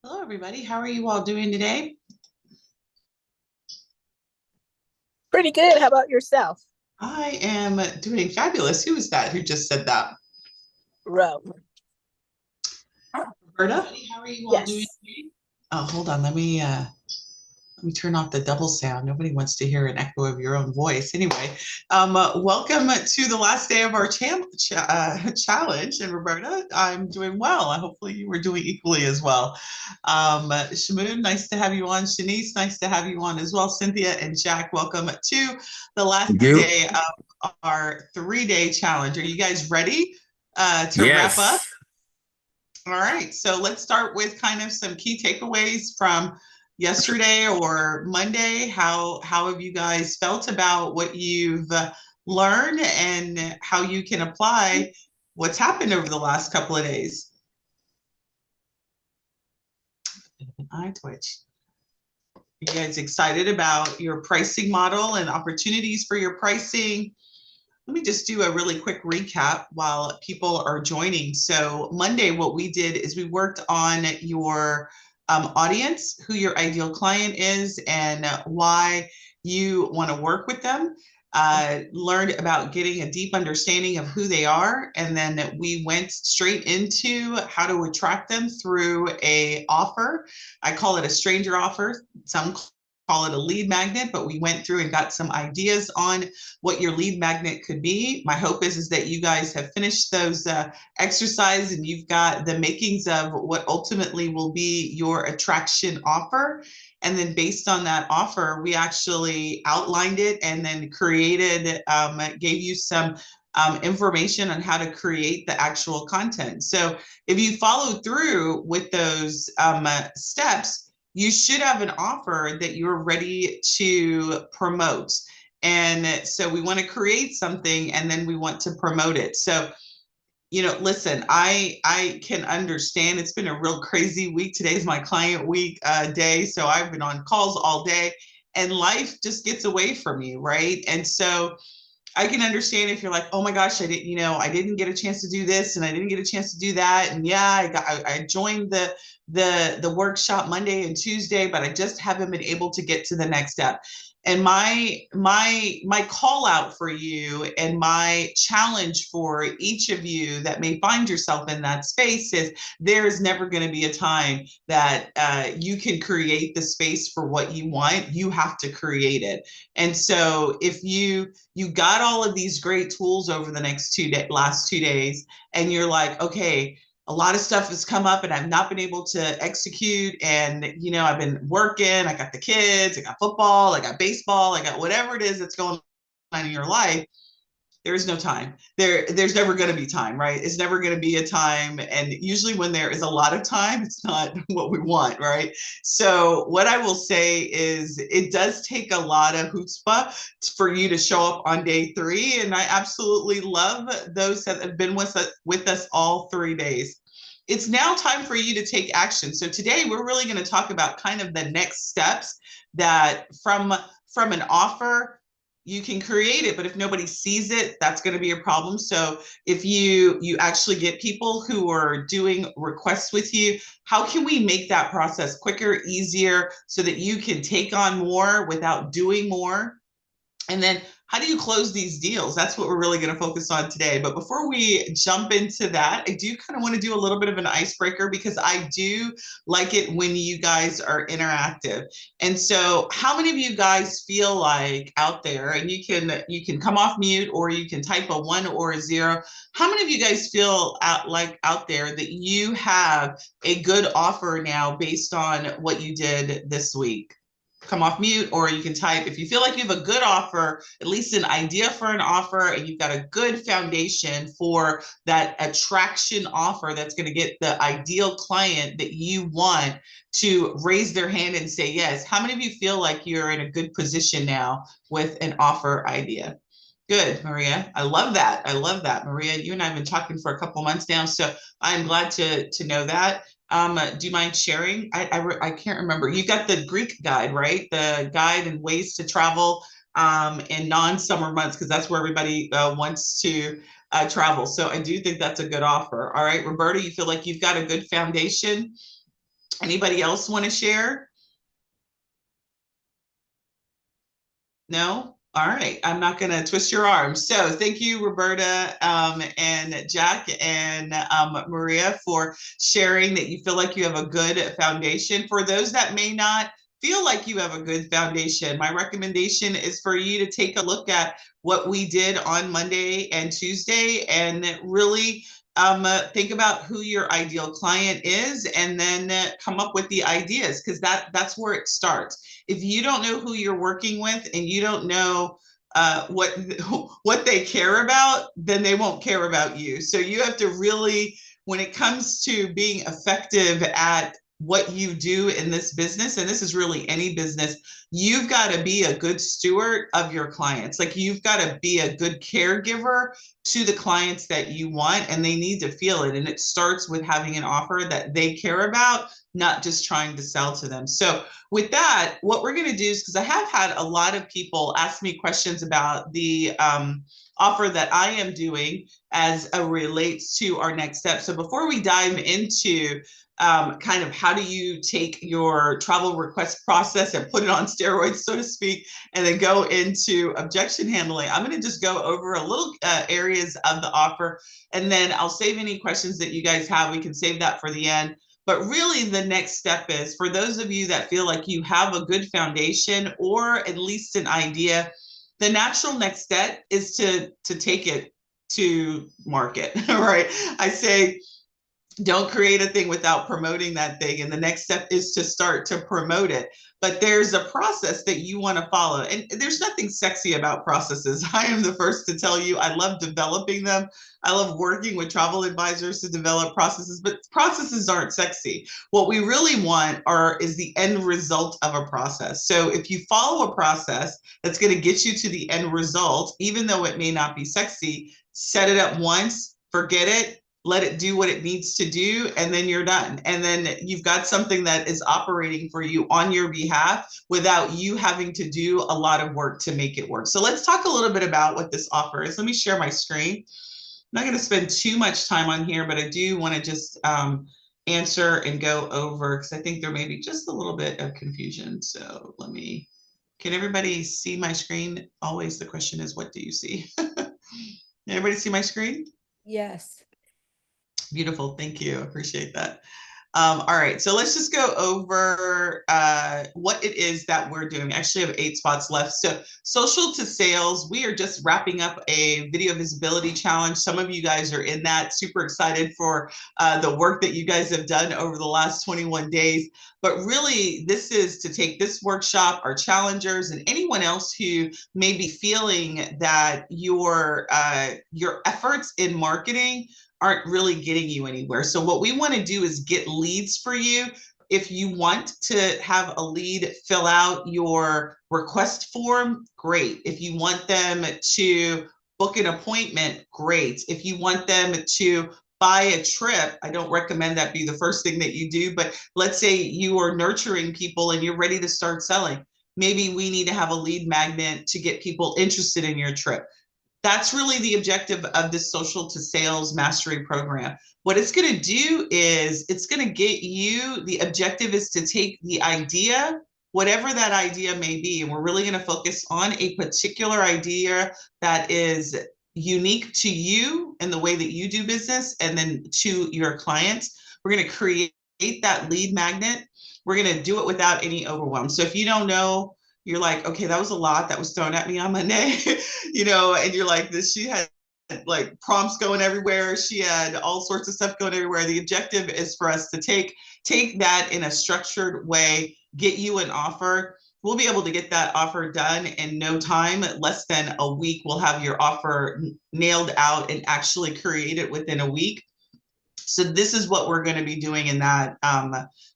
Hello, everybody. How are you all doing today? Pretty good. How about yourself? I am doing fabulous. Who was that who just said that? Row. Roberta? How are you all doing Yes. today? Oh, hold on. Let me turn off the double sound. Nobody wants to hear an echo of your own voice. Anyway, welcome to the last day of our challenge. And Roberta, I'm doing well. Hopefully you were doing equally as well. Shamoon, nice to have you on. Shanice, nice to have you on as well. Cynthia and Jack, welcome to the last Thank you. day of our 3-day challenge. Are you guys ready to wrap up? Yes. All right, so let's start with kind of some key takeaways from yesterday or Monday. How have you guys felt about what you've learned and how you can apply what's happened over the last couple of days? Eye twitch. You guys excited about your pricing model and opportunities for your pricing? Let me just do a really quick recap while people are joining. So Monday, what we did is we worked on your audience, who your ideal client is, and why you want to work with them. Learned about getting a deep understanding of who they are, and then we went straight into how to attract them through a offer. I call it a stranger offer. Some call it a lead magnet, but we went through and got some ideas on what your lead magnet could be. My hope is that you guys have finished those exercises and you've got the makings of what ultimately will be your attraction offer. And then based on that offer, we actually outlined it and then created, gave you some information on how to create the actual content. So if you follow through with those steps, you should have an offer that you're ready to promote. And so we want to create something and then we want to promote it. So, listen, I can understand it's been a real crazy week. Today's my client week day. So I've been on calls all day and life just gets away from you, right? And so I can understand if you're like, oh my gosh, I didn't get a chance to do this and I didn't get a chance to do that. And yeah, I joined the workshop Monday and Tuesday, but I just haven't been able to get to the next step. And my call out for you and my challenge for each of you that may find yourself in that space is there's never going to be a time that you can create the space for what you want. You have to create it. And so if you got all of these great tools over the last 2 days, and you're like, okay, a lot of stuff has come up and I've not been able to execute. And, I've been working, I got the kids, I got football, I got baseball, I got whatever it is that's going on in your life. There is no time. There's never going to be time, right? It's never going to be a time. And usually when there is a lot of time, it's not what we want, right? So what I will say is it does take a lot of chutzpah for you to show up on day 3. And I absolutely love those that have been with us all 3 days. It's now time for you to take action. So today we're really going to talk about kind of the next steps that from an offer you can create it, but if nobody sees it, that's going to be a problem. So if you actually get people who are doing requests with you, how can we make that process quicker, easier, so that you can take on more without doing more? And then how do you close these deals? That's what we're really going to focus on today. But before we jump into that, I do kind of want to do a little bit of an icebreaker because I do like it when you guys are interactive. And so how many of you guys feel like out there, and you can come off mute or you can type a 1 or a 0. How many of you guys feel out there that you have a good offer now based on what you did this week? Come off mute or you can type. If you feel like you have a good offer, at least an idea for an offer, and you've got a good foundation for that attraction offer that's going to get the ideal client that you want to raise their hand and say yes. How many of you feel like you're in a good position now with an offer idea? Good, Maria. I love that. I love that. Maria, you and I have been talking for a couple months now, so I'm glad to know that. Do you mind sharing? I can't remember. You got the Greek guide, right? The guide and ways to travel in non-summer months, because that's where everybody wants to travel. So I do think that's a good offer. All right, Roberta, you feel like you've got a good foundation Anybody else want to share? No? All right. I'm not going to twist your arm. So thank you, Roberta, and Jack and Maria, for sharing that you feel like you have a good foundation. For those that may not feel like you have a good foundation, my recommendation is for you to take a look at what we did on Monday and Tuesday and really think about who your ideal client is, and then come up with the ideas, because that's where it starts. If you don't know who you're working with and you don't know what they care about, then they won't care about you. So you have to really, when it comes to being effective at what you do in this business, and this is really any business, you've got to be a good steward of your clients. Like, you've got to be a good caregiver to the clients that you want, and they need to feel it. And it starts with having an offer that they care about, not just trying to sell to them. So with that, what we're going to do is, because I have had a lot of people ask me questions about the offer that I am doing as it relates to our next step. So before we dive into kind of how do you take your travel request process and put it on steroids, so to speak, and then go into objection handling, I'm going to just go over a little areas of the offer, and then I'll save any questions that you guys have. We can save that for the end. But really, the next step is, for those of you that feel like you have a good foundation or at least an idea, the natural next step is to take it to market, right? I say, don't create a thing without promoting that thing. And the next step is to start to promote it. But there's a process that you want to follow. And there's nothing sexy about processes. I am the first to tell you, I love developing them. I love working with travel advisors to develop processes, but processes aren't sexy. What we really want is the end result of a process. So if you follow a process that's going to get you to the end result, even though it may not be sexy, set it up once, forget it, let it do what it needs to do, and then you're done. And then you've got something that is operating for you on your behalf without you having to do a lot of work to make it work. So let's talk a little bit about what this offer is. Let me share my screen. I'm not going to spend too much time on here, but I do want to just answer and go over, because I think there may be just a little bit of confusion. So can everybody see my screen? Always the question is, what do you see? Everybody see my screen? Yes. Beautiful. Thank you. Appreciate that. All right, so let's just go over what it is that we're doing. We actually have 8 spots left. So social to sales, we are just wrapping up a video visibility challenge. Some of you guys are in that. Super excited for the work that you guys have done over the last 21 days. But really, this is to take this workshop, our challengers, and anyone else who may be feeling that your efforts in marketing aren't really getting you anywhere. So what we want to do is get leads for you. If you want to have a lead fill out your request form, great. If you want them to book an appointment, great. If you want them to buy a trip, I don't recommend that be the first thing that you do, but let's say you are nurturing people and you're ready to start selling. Maybe we need to have a lead magnet to get people interested in your trip. That's really the objective of this social to sales mastery program. What it's going to do is it's going to get you, the objective is to take the idea, whatever that idea may be, and we're really going to focus on a particular idea that is unique to you and the way that you do business, and then to your clients. We're going to create that lead magnet. We're going to do it without any overwhelm. So if you don't know, you're like, okay, that was a lot that was thrown at me on Monday, and you're like, she had like prompts going everywhere. She had all sorts of stuff going everywhere. The objective is for us to take that in a structured way, get you an offer. We'll be able to get that offer done in no time, less than a week. We'll have your offer nailed out and actually created within a week. So this is what we're going to be doing in that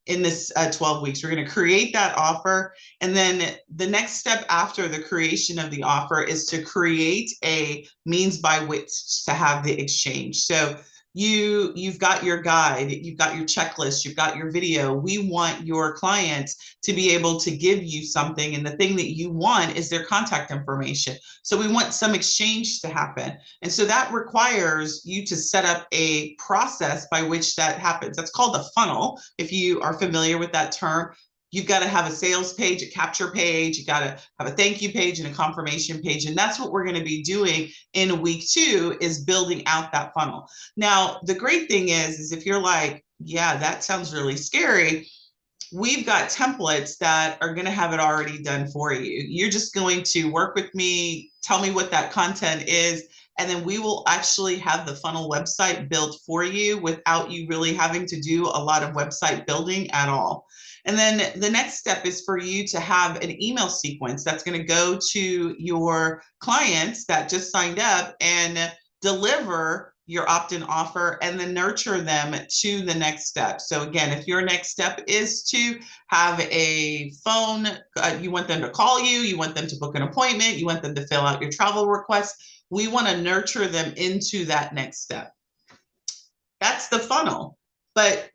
in this 12 weeks. We're going to create that offer. And then the next step after the creation of the offer is to create a means by which to have the exchange. So You've got your guide, you've got your checklist, you've got your video. We want your clients to be able to give you something, and the thing that you want is their contact information. So we want some exchange to happen. And so that requires you to set up a process by which that happens. That's called a funnel, if you are familiar with that term. You've got to have a sales page, a capture page, you got to have a thank you page and a confirmation page. And that's what we're going to be doing in week 2, is building out that funnel. Now, the great thing is if you're like, yeah, that sounds really scary, we've got templates that are going to have it already done for you. You're just going to work with me, tell me what that content is, and then we will actually have the funnel website built for you without you really having to do a lot of website building at all. And then the next step is for you to have an email sequence that's going to go to your clients that just signed up and deliver your opt-in offer, and then nurture them to the next step. So again, if your next step is to have a phone, you want them to call you, you want them to book an appointment, you want them to fill out your travel request, we want to nurture them into that next step. That's the funnel. But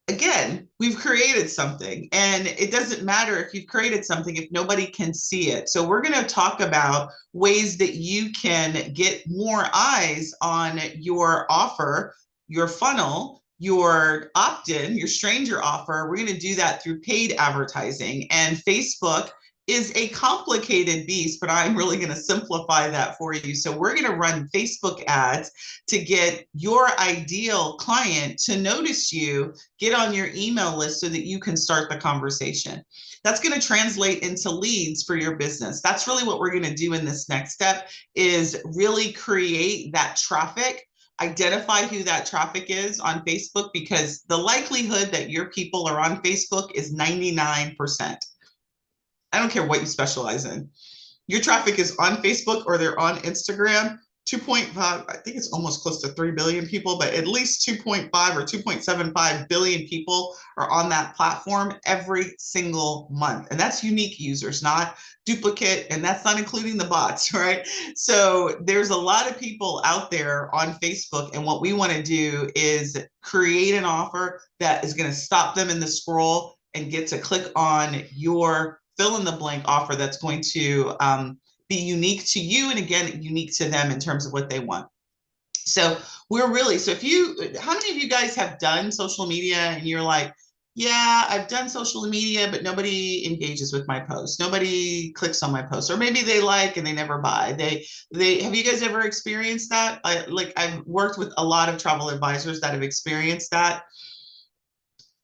again, we've created something, and it doesn't matter if you've created something if nobody can see it. So we're going to talk about ways that you can get more eyes on your offer, your funnel, your opt-in, your stranger offer. We're going to do that through paid advertising, and Facebook is a complicated beast, but I'm really going to simplify that for you. So we're going to run Facebook ads to get your ideal client to notice you, get on your email list so that you can start the conversation. That's going to translate into leads for your business. That's really what we're going to do in this next step, is really create that traffic. Identify who that traffic is on Facebook, because the likelihood that your people are on Facebook is 99%. I don't care what you specialize in. Your traffic is on Facebook or they're on Instagram. 2.5, I think it's almost close to 3 billion people, but at least 2.5 or 2.75 billion people are on that platform every single month. And that's unique users, not duplicate, and that's not including the bots, right? So there's a lot of people out there on Facebook, and what we want to do is create an offer that is going to stop them in the scroll and get to click on your fill in the blank offer that's going to be unique to you, and again, unique to them in terms of what they want. So how many of you guys have done social media and you're like, yeah, I've done social media, but nobody engages with my post. Nobody clicks on my post, or maybe they like and they never buy. Have you guys ever experienced that? I've worked with a lot of travel advisors that have experienced that.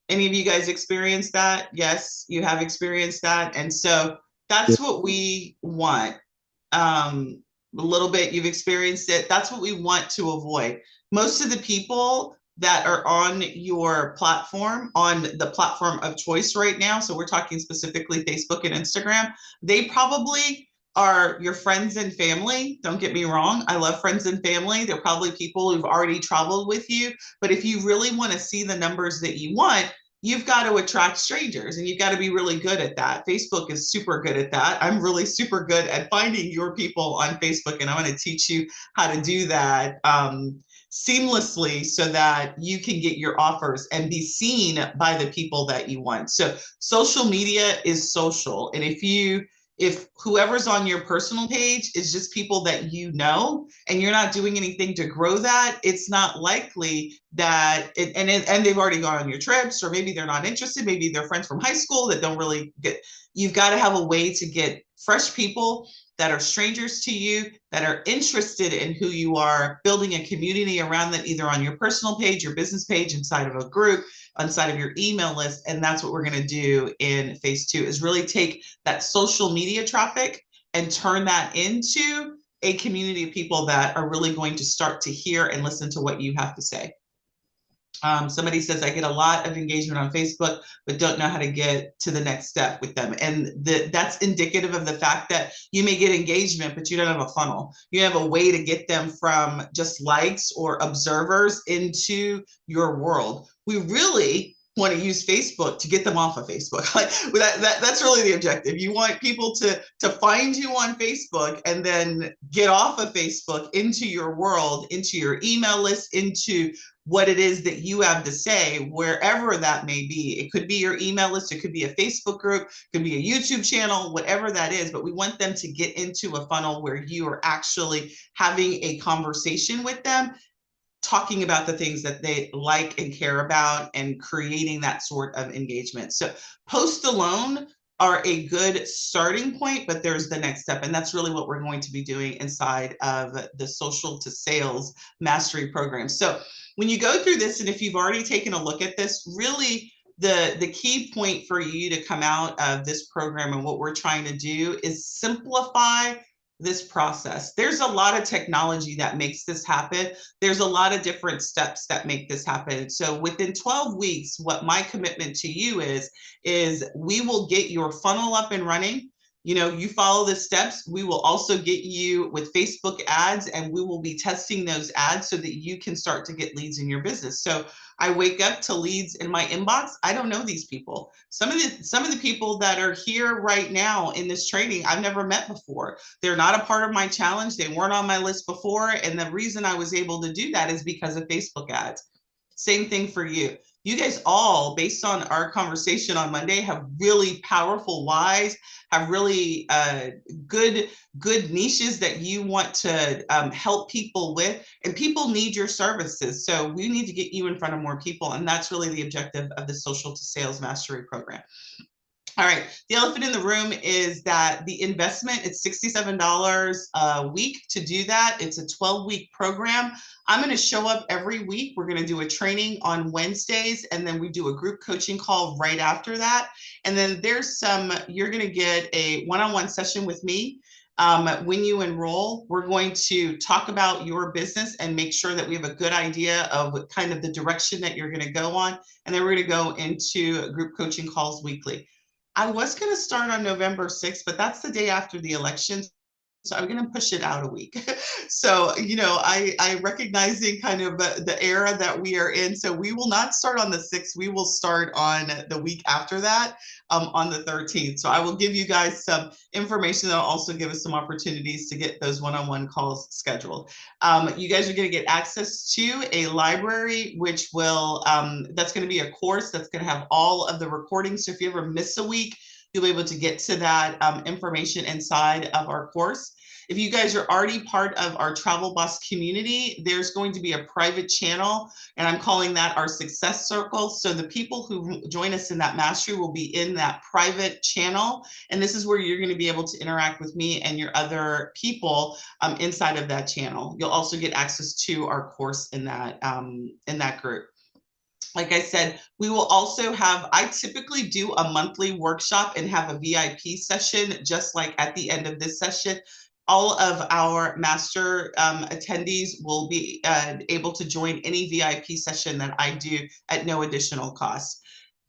Any of you guys experienced that? Yes, you have experienced that. And so that's what we want. A little bit, you've experienced it. That's what we want to avoid. Most of the people that are on your platform, on the platform of choice right now, so we're talking specifically Facebook and Instagram, they probably are your friends and family. Don't get me wrong. I love friends and family. They're probably people who've already traveled with you. But if you really want to see the numbers that you want, you've got to attract strangers, and you've got to be really good at that. Facebook is super good at that. I'm really super good at finding your people on Facebook, and I'm going to teach you how to do that seamlessly so that you can get your offers and be seen by the people that you want. So social media is social. And if whoever's on your personal page is just people that you know, and you're not doing anything to grow that, it's not likely that and they've already gone on your trips, or maybe they're not interested. Maybe they're friends from high school that don't really get. You've got to have a way to get fresh people that are strangers to you, that are interested in who you are, building a community around that, either on your personal page, your business page, inside of a group, inside of your email list. And that's what we're going to do in phase 2, is really take that social media traffic and turn that into a community of people that are really going to start to hear and listen to what you have to say. Somebody says, I get a lot of engagement on Facebook, but don't know how to get to the next step with them. And that's indicative of the fact that you may get engagement, but you don't have a funnel. You have a way to get them from just likes or observers into your world. We really want to use Facebook to get them off of Facebook. That's really the objective. You want people to find you on Facebook and then get off of Facebook into your world, into your email list, into what it is that you have to say, wherever that may be. It could be your email list, it could be a Facebook group, it could be a YouTube channel, whatever that is, but we want them to get into a funnel where you are actually having a conversation with them, talking about the things that they like and care about, and creating that sort of engagement. So posts alone are a good starting point, but there's the next step. And that's really what we're going to be doing inside of the Social to Sales Mastery Program. So when you go through this, and if you've already taken a look at this, really the key point for you to come out of this program and what we're trying to do is simplify this process. There's a lot of technology that makes this happen. There's a lot of different steps that make this happen. So within 12 weeks, what my commitment to you is we will get your funnel up and running. You know, you follow the steps. We will also get you with Facebook ads, and we will be testing those ads so that you can start to get leads in your business. So I wake up to leads in my inbox. I don't know these people. Some of the people that are here right now in this training, I've never met before. They're not a part of my challenge. They weren't on my list before. And the reason I was able to do that is because of Facebook ads. Same thing for you. You guys all, based on our conversation on Monday, have really powerful whys, have really good niches that you want to help people with, and people need your services. So we need to get you in front of more people, and that's really the objective of the Social to Sales Mastery Program. All right, the elephant in the room is that the investment, it's $67 a week to do that. It's a 12-week program. I'm going to show up every week. We're going to do a training on Wednesdays, and then we do a group coaching call right after that. And then you're going to get a one-on-one session with me. When you enroll, we're going to talk about your business and make sure that we have a good idea of what kind of the direction that you're going to go on. And then we're going to go into group coaching calls weekly. I was going to start on November 6th, but that's the day after the election. So I'm going to push it out a week. So, you know, I recognizing kind of the era that we are in. So we will not start on the 6th. We will start on the week after that, on the 13th. So I will give you guys some information that will also give us some opportunities to get those one-on-one calls scheduled. You guys are going to get access to a library, which will, that's going to be a course that's going to have all of the recordings. So if you ever miss a week, you'll be able to get to that information inside of our course. If you guys are already part of our Travel Boss community, there's going to be a private channel, and I'm calling that our success circle. So the people who join us in that mastery will be in that private channel. And this is where you're going to be able to interact with me and your other people inside of that channel. You'll also get access to our course in that group. Like I said, we will also have, I typically do a monthly workshop and have a VIP session, just like at the end of this session. All of our master attendees will be able to join any VIP session that I do at no additional cost.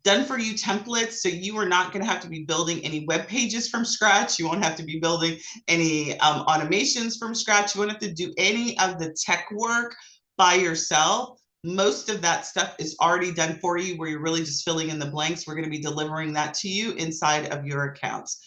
Done for you templates, so you are not going to have to be building any web pages from scratch. You won't have to be building any automations from scratch. You won't have to do any of the tech work by yourself. Most of that stuff is already done for you, where you're really just filling in the blanks. We're going to be delivering that to you inside of your accounts.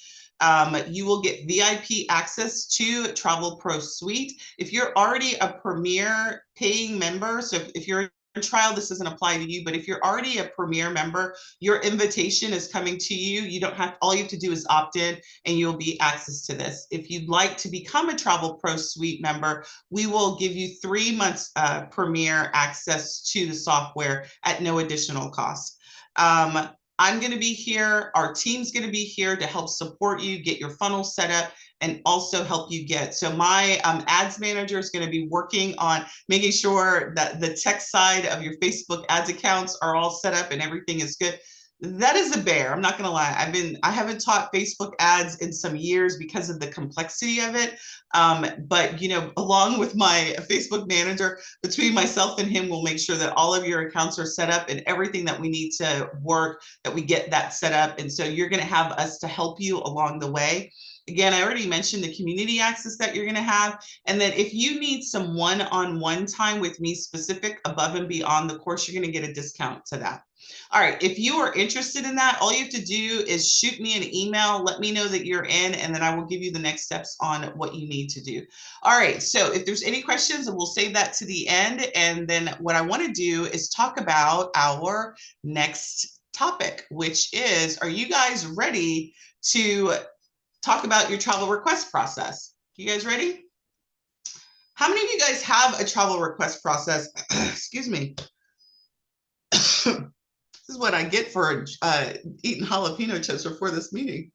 You will get VIP access to Travel Pro Suite. If you're already a Premier paying member, so if you're in trial, this doesn't apply to you, but if you're already a Premier member, your invitation is coming to you. You don't have, all you have to do is opt in and you'll be access to this. If you'd like to become a Travel Pro Suite member, we will give you 3 months Premier access to the software at no additional cost. I'm going to be here. Our team's going to be here to help support you, get your funnel set up, and also help you get. So my ads manager is going to be working on making sure that the tech side of your Facebook ads accounts are all set up and everything is good. That is a bear. I'm not going to lie. I haven't taught Facebook ads in some years because of the complexity of it. But, you know, along with my Facebook manager, between myself and him, we'll make sure that all of your accounts are set up and everything that we need to work, that we get that set up. And so you're going to have us to help you along the way. Again, I already mentioned the community access that you're going to have. And then if you need some one-on-one time with me specific above and beyond the course, you're going to get a discount to that. All right, if you are interested in that, all you have to do is shoot me an email, let me know that you're in, and then I will give you the next steps on what you need to do. All right, so if there's any questions, we'll save that to the end. And then what I want to do is talk about our next topic, which is, are you guys ready to talk about your travel request process? You guys ready? How many of you guys have a travel request process? Excuse me. This is what I get for eating jalapeno chips before this meeting.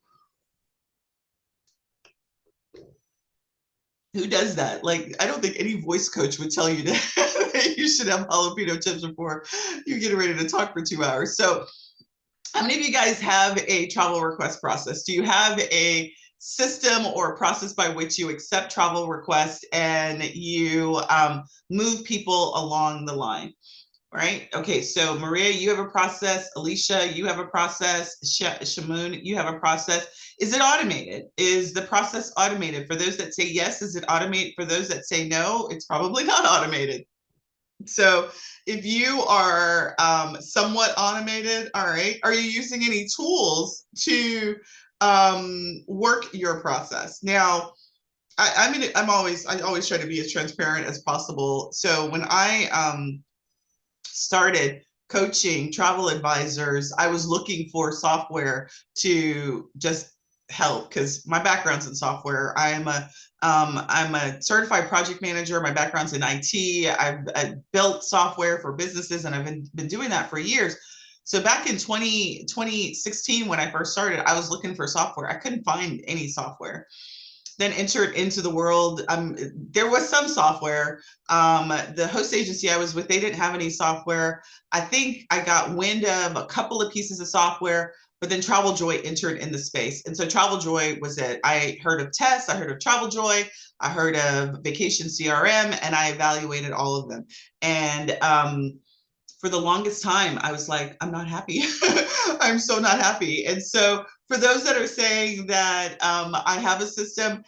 Who does that? Like, I don't think any voice coach would tell you that you should have jalapeno chips before you get ready to talk for 2 hours. So how many of you guys have a travel request process? Do you have a system or a process by which you accept travel requests and you move people along the line? Right? Okay, so Maria, you have a process. Alicia, you have a process. Shamoon, you have a process. Is it automated? Is the process automated? For those that say yes, is it automated? For those that say no, it's probably not automated. So if you are somewhat automated, all right, are you using any tools to work your process? Now, I always try to be as transparent as possible. So when I started coaching travel advisors, I was looking for software to just help because my background's in software. I'm a certified project manager. My background's in IT. I've built software for businesses, and I've been doing that for years. So back in 2016, when I first started, I was looking for software. I couldn't find any software. Then entered into the world. There was some software. The host agency I was with, they didn't have any software. I think I got wind of a couple of pieces of software, but then TravelJoy entered in the space. And so TravelJoy was it. I heard of Test, I heard of TravelJoy, I heard of Vacation CRM, and I evaluated all of them. And for the longest time, I was like, I'm not happy. I'm so not happy. And so for those that are saying that I have a system,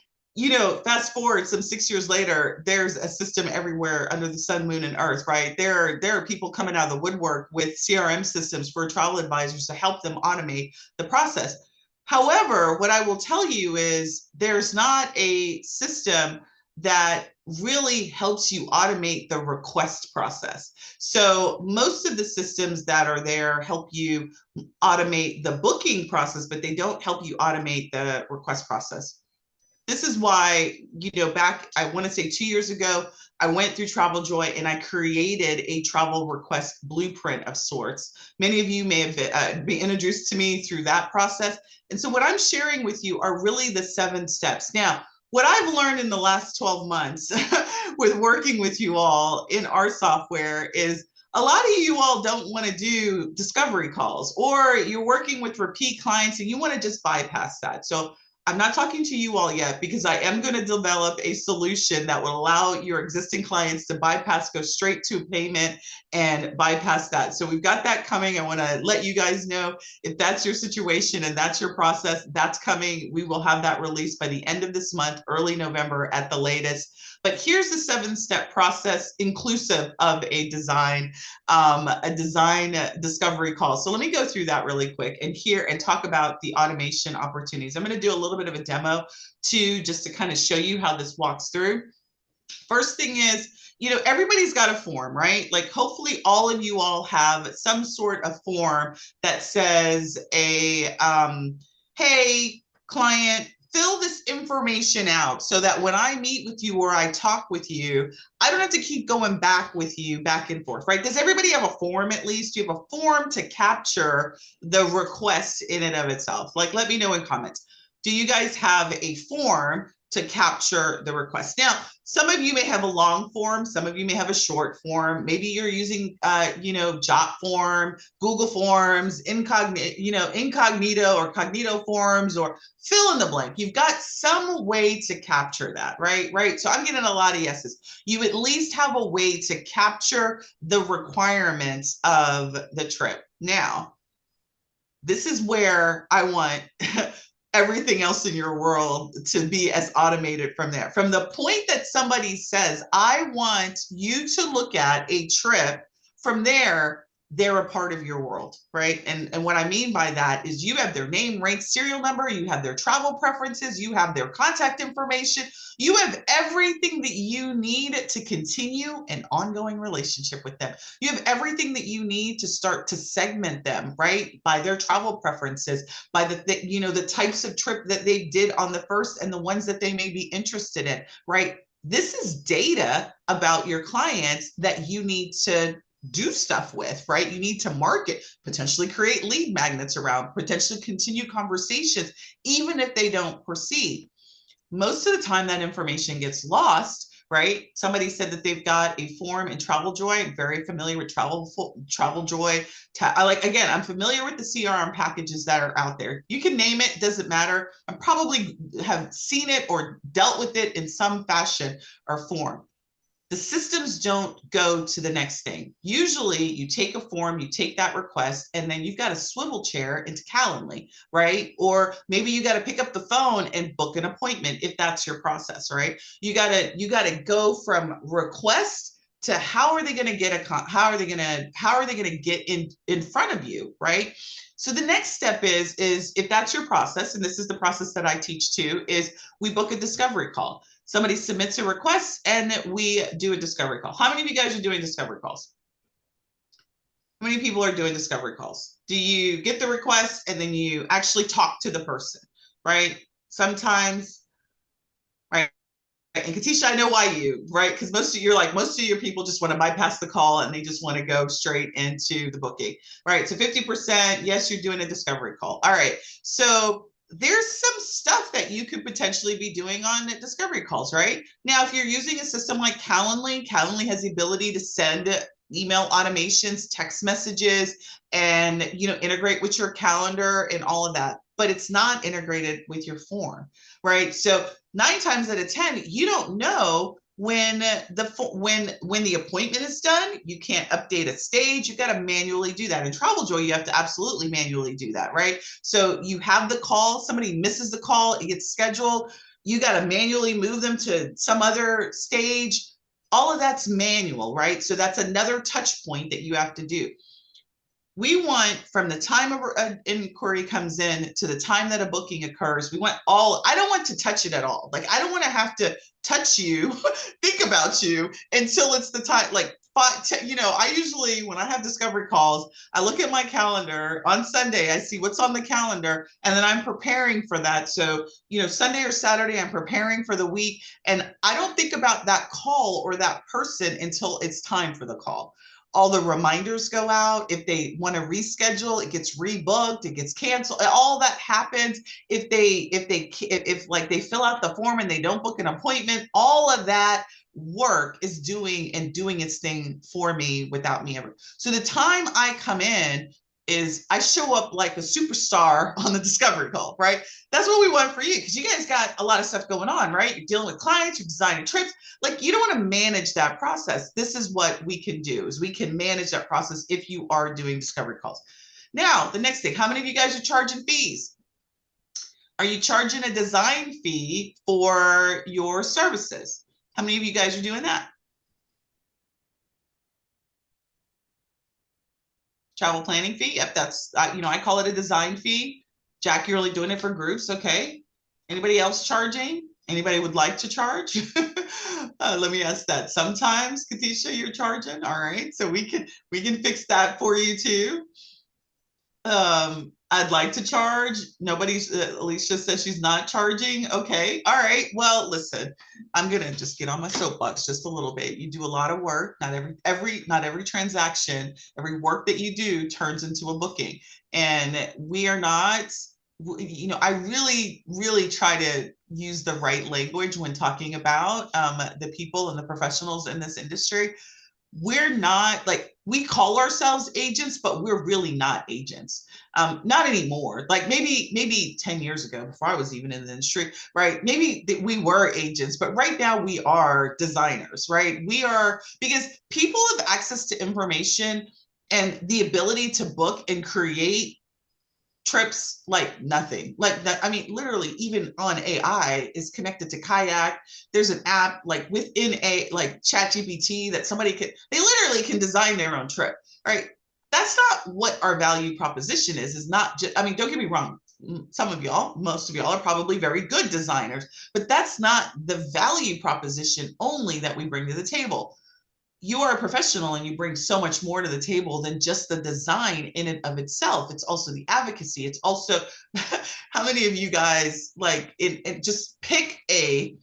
fast forward some 6 years later, there's a system everywhere under the sun, moon, and earth, right? There are people coming out of the woodwork with CRM systems for travel advisors to help them automate the process. However, what I will tell you is there's not a system that really helps you automate the request process. So most of the systems that are there help you automate the booking process, but they don't help you automate the request process. This is why, back, I want to say 2 years ago, I went through TravelJoy and I created a travel request blueprint of sorts. Many of you may have been introduced to me through that process. And so what I'm sharing with you are really the 7 steps. Now, what I've learned in the last 12 months with working with you all in our software is a lot of you all don't want to do discovery calls, or you're working with repeat clients and you want to just bypass that. So I'm not talking to you all yet, because I am going to develop a solution that will allow your existing clients to bypass, go straight to payment and bypass that. So we've got that coming. I want to let you guys know, if that's your situation and that's your process, that's coming. We will have that released by the end of this month, early November at the latest. But here's the 7-step process, inclusive of a design discovery call. So let me go through that really quick and talk about the automation opportunities. I'm going to do a little bit of a demo too, just to kind of show you how this walks through. First thing is, everybody's got a form, right? Like, hopefully all of you all have some sort of form that says hey, client, fill this information out so that when I meet with you or I talk with you, I don't have to keep going back with you back and forth, right? Does everybody have a form at least? Do you have a form to capture the request in and of itself? Like, let me know in comments. Do you guys have a form to capture the request? Now, some of you may have a long form, some of you may have a short form. Maybe you're using, Jot form, Google Forms, incognito or cognito forms, or fill in the blank. You've got some way to capture that, right? So I'm getting a lot of yeses. You at least have a way to capture the requirements of the trip. Now, this is where I want everything else in your world to be as automated from there. From the point that somebody says, I want you to look at a trip, from there, they're a part of your world, right? And what I mean by that is you have their name, rank, serial number, you have their travel preferences, you have their contact information, you have everything that you need to continue an ongoing relationship with them. You have everything that you need to start to segment them, right? By their travel preferences, by the types of trip that they did on the first and the ones that they may be interested in, right? This is data about your clients that you need to do stuff with, right? You need to market, potentially create lead magnets around, potentially continue conversations, even if they don't proceed. Most of the time that information gets lost, right? Somebody said that they've got a form in Travel Joy. I'm very familiar with Travel Joy. I'm familiar with the CRM packages that are out there. You can name it, doesn't matter. I probably have seen it or dealt with it in some fashion or form. The systems don't go to the next thing. Usually you take a form, you take that request, and then you've got a swivel chair into Calendly, right? Or maybe you got to pick up the phone and book an appointment if that's your process, right? You got to go from request to how are they going to get how are they going to get in front of you, right? So the next step is if that's your process, and this is the process that I teach too, is we book a discovery call. Somebody submits a request and we do a discovery call. How many of you guys are doing discovery calls? How many people are doing discovery calls? Do you get the request and then you actually talk to the person, right? Sometimes, right? And Katisha, I know why right? Because most of your people just want to bypass the call and they just want to go straight into the booking, right? So 50%, yes, you're doing a discovery call. All right. So there's some stuff that you could potentially be doing on discovery calls, right? Now, if you're using a system like Calendly, Calendly has the ability to send email automations, text messages, and integrate with your calendar and all of that, but it's not integrated with your form, right? So 9 times out of 10, you don't know when the appointment is done. You can't update a stage. You got to manually do that. In Travel Joy, you have to absolutely manually do that, right? So you have the call, somebody misses the call, it gets scheduled. You got to manually move them to some other stage. All of that's manual, right? So that's another touch point that you have to do. We want, from the time an inquiry comes in to the time that a booking occurs, I don't want to touch it at all. Like, I don't want to have to touch you, think about you until it's the time, I usually, when I have discovery calls, I look at my calendar on Sunday, I see what's on the calendar, and then I'm preparing for that. So, Sunday or Saturday, I'm preparing for the week, and I don't think about that call or that person until it's time for the call. All the reminders go out. If they want to reschedule, it gets rebooked, it gets canceled. All that happens. If they fill out the form and they don't book an appointment, all of that work is doing its thing for me without me ever. So the time I come in is I show up like a superstar on the discovery call, right? That's what we want for you, because you guys got a lot of stuff going on, right? You're dealing with clients, you're designing trips. Like, you don't want to manage that process. This is what we can do, is we can manage that process if you are doing discovery calls. Now, the next thing, how many of you guys are charging fees? Are you charging a design fee for your services? How many of you guys are doing that? Travel planning fee? Yep, that's, I call it a design fee. Jack, you're only doing it for groups, okay? Anybody else charging? Anybody would like to charge? Let me ask that. Sometimes, Katisha, you're charging. All right, so we can fix that for you too. I'd like to charge. Nobody's, Alicia says she's not charging. Okay, all right. Well, listen, I'm gonna just get on my soapbox just a little bit. You do a lot of work. Not every transaction, every work that you do turns into a booking, and we are not. I really, really try to use the right language when talking about the people and the professionals in this industry. We're not, like, we call ourselves agents, but we're really not agents. Not anymore. Like, maybe 10 years ago, before I was even in the industry, right? Maybe we were agents, but right now we are designers, right? We are, because people have access to information and the ability to book and create trips like nothing. Like that, I mean, literally, even on AI is connected to Kayak. There's an app like within a like ChatGPT that somebody could, they literally can design their own trip, right? That's not what our value proposition is not just, I mean, don't get me wrong. Some of y'all, most of y'all are probably very good designers, but that's not the value proposition only that we bring to the table. You are a professional and you bring so much more to the table than just the design in and of itself. It's also the advocacy. It's also how many of you guys like it just pick a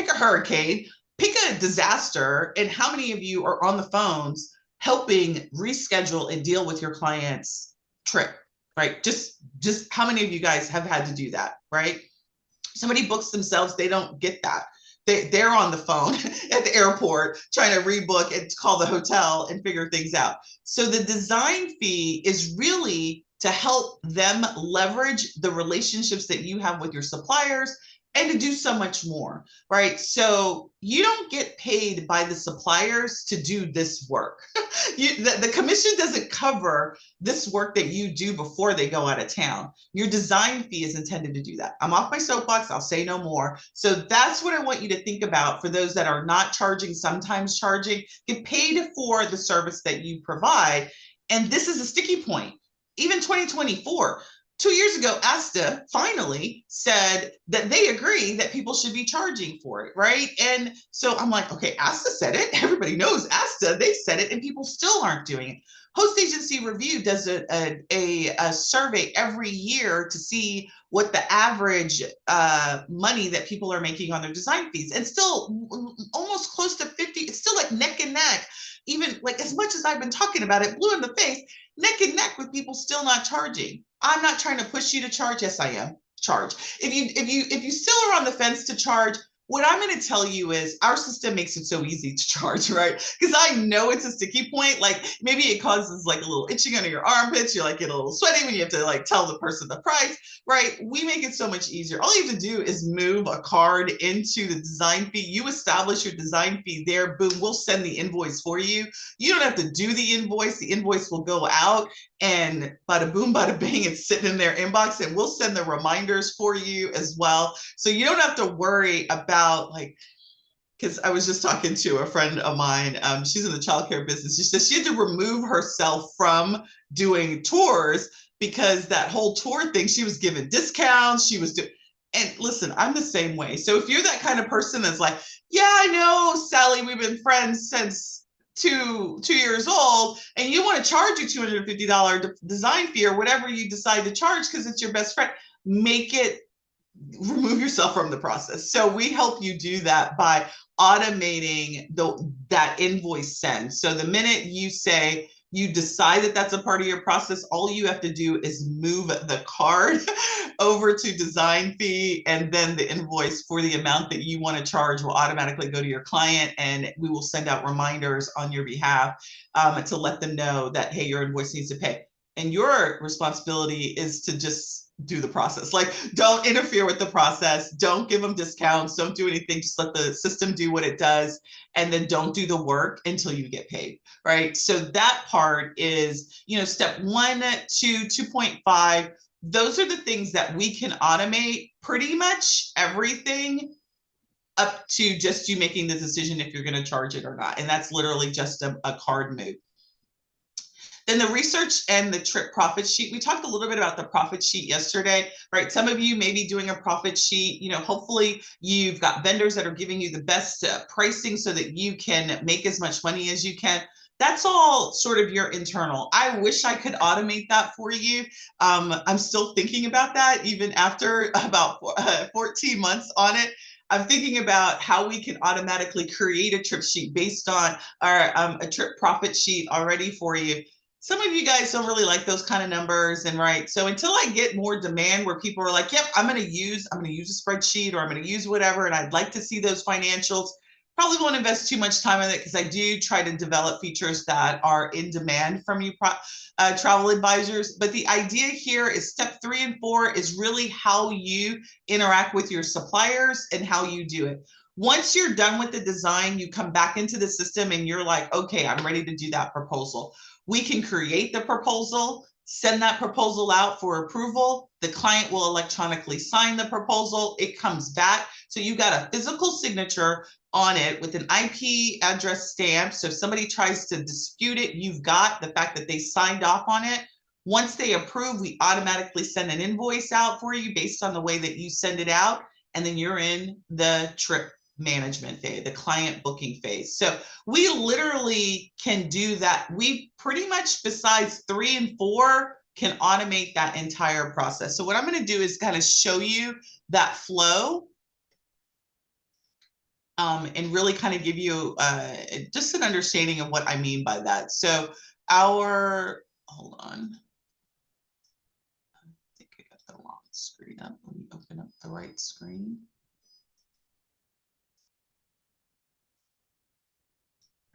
hurricane, pick a disaster, and how many of you are on the phones helping reschedule and deal with your client's trip, right? Just how many of you guys have had to do that, right? Somebody books themselves, they don't get that. They're on the phone at the airport trying to rebook and call the hotel and figure things out. So the design fee is really to help them leverage the relationships that you have with your suppliers and to do so much more, right? So you don't get paid by the suppliers to do this work. The commission doesn't cover this work that you do before they go out of town. Your design fee is intended to do that. I'm off my soapbox, I'll say no more. So that's what I want you to think about for those that are not charging, sometimes charging. Get paid for the service that you provide. And this is a sticky point. Even 2024, 2 years ago, ASTA finally said that they agree that people should be charging for it, right? And so I'm like, okay, ASTA said it. Everybody knows ASTA. They said it, and people still aren't doing it. Host Agency Review does a survey every year to see what the average money that people are making on their design fees, and still almost close to 50. It's still like neck and neck. Even like as much as I've been talking about it, blue in the face, neck and neck with people still not charging. I'm not trying to push you to charge. Yes, I am. Charge. If you still are on the fence to charge, what I'm going to tell you is our system makes it so easy to charge, right? Because I know it's a sticky point. Like maybe it causes like a little itching under your armpits. You like get a little sweaty when you have to like tell the person the price, right? We make it so much easier. All you have to do is move a card into the design fee. You establish your design fee there. Boom, we'll send the invoice for you. You don't have to do the invoice. The invoice will go out and bada boom, bada bang, it's sitting in their inbox, and we'll send the reminders for you as well. So you don't have to worry about like, because I was just talking to a friend of mine, she's in the childcare business. She said she had to remove herself from doing tours because that whole tour thing, she was given discounts, she was doing, and listen, I'm the same way. So if you're that kind of person that's like, yeah, I know, Sally, we've been friends since 2 years old, and you want to charge you $250 design fee or whatever you decide to charge because it's your best friend, remove yourself from the process. So we help you do that by automating that invoice send. So the minute you say you decide that that's a part of your process, all you have to do is move the card over to design fee, and then the invoice for the amount that you want to charge will automatically go to your client, and we will send out reminders on your behalf to let them know that, hey, your invoice needs to pay. And your responsibility is to just do the process. Like, don't interfere with the process. Don't give them discounts. Don't do anything. Just let the system do what it does. And then don't do the work until you get paid, right? So that part is, step 1 to 2.5. Those are the things that we can automate pretty much everything up to just you making the decision if you're going to charge it or not. And that's literally just a card move. Then the research and the trip profit sheet. We talked a little bit about the profit sheet yesterday, right? Some of you may be doing a profit sheet. Hopefully you've got vendors that are giving you the best pricing so that you can make as much money as you can. That's all sort of your internal. I wish I could automate that for you. I'm still thinking about that even after about 14 months on it. I'm thinking about how we can automatically create a trip sheet based on our a trip profit sheet already for you. Some of you guys don't really like those kind of numbers, and right. So until I get more demand where people are like, yep, I'm going to use a spreadsheet, or I'm going to use whatever, and I'd like to see those financials, probably won't invest too much time in it, because I do try to develop features that are in demand from you travel advisors. But the idea here is step 3 and 4 is really how you interact with your suppliers and how you do it. Once you're done with the design, you come back into the system and you're like, okay, I'm ready to do that proposal. We can create the proposal, send that proposal out for approval. The client will electronically sign the proposal. It comes back. So you got a physical signature on it with an IP address stamp. So if somebody tries to dispute it, you've got the fact that they signed off on it. Once they approve, we automatically send an invoice out for you based on the way that you send it out. And then you're in the trip management phase, the client booking phase. So we literally can do that. We pretty much, besides 3 and 4, can automate that entire process. So what I'm going to do is kind of show you that flow and really kind of give you just an understanding of what I mean by that. So hold on. I think I got the wrong screen up. Let me open up the right screen.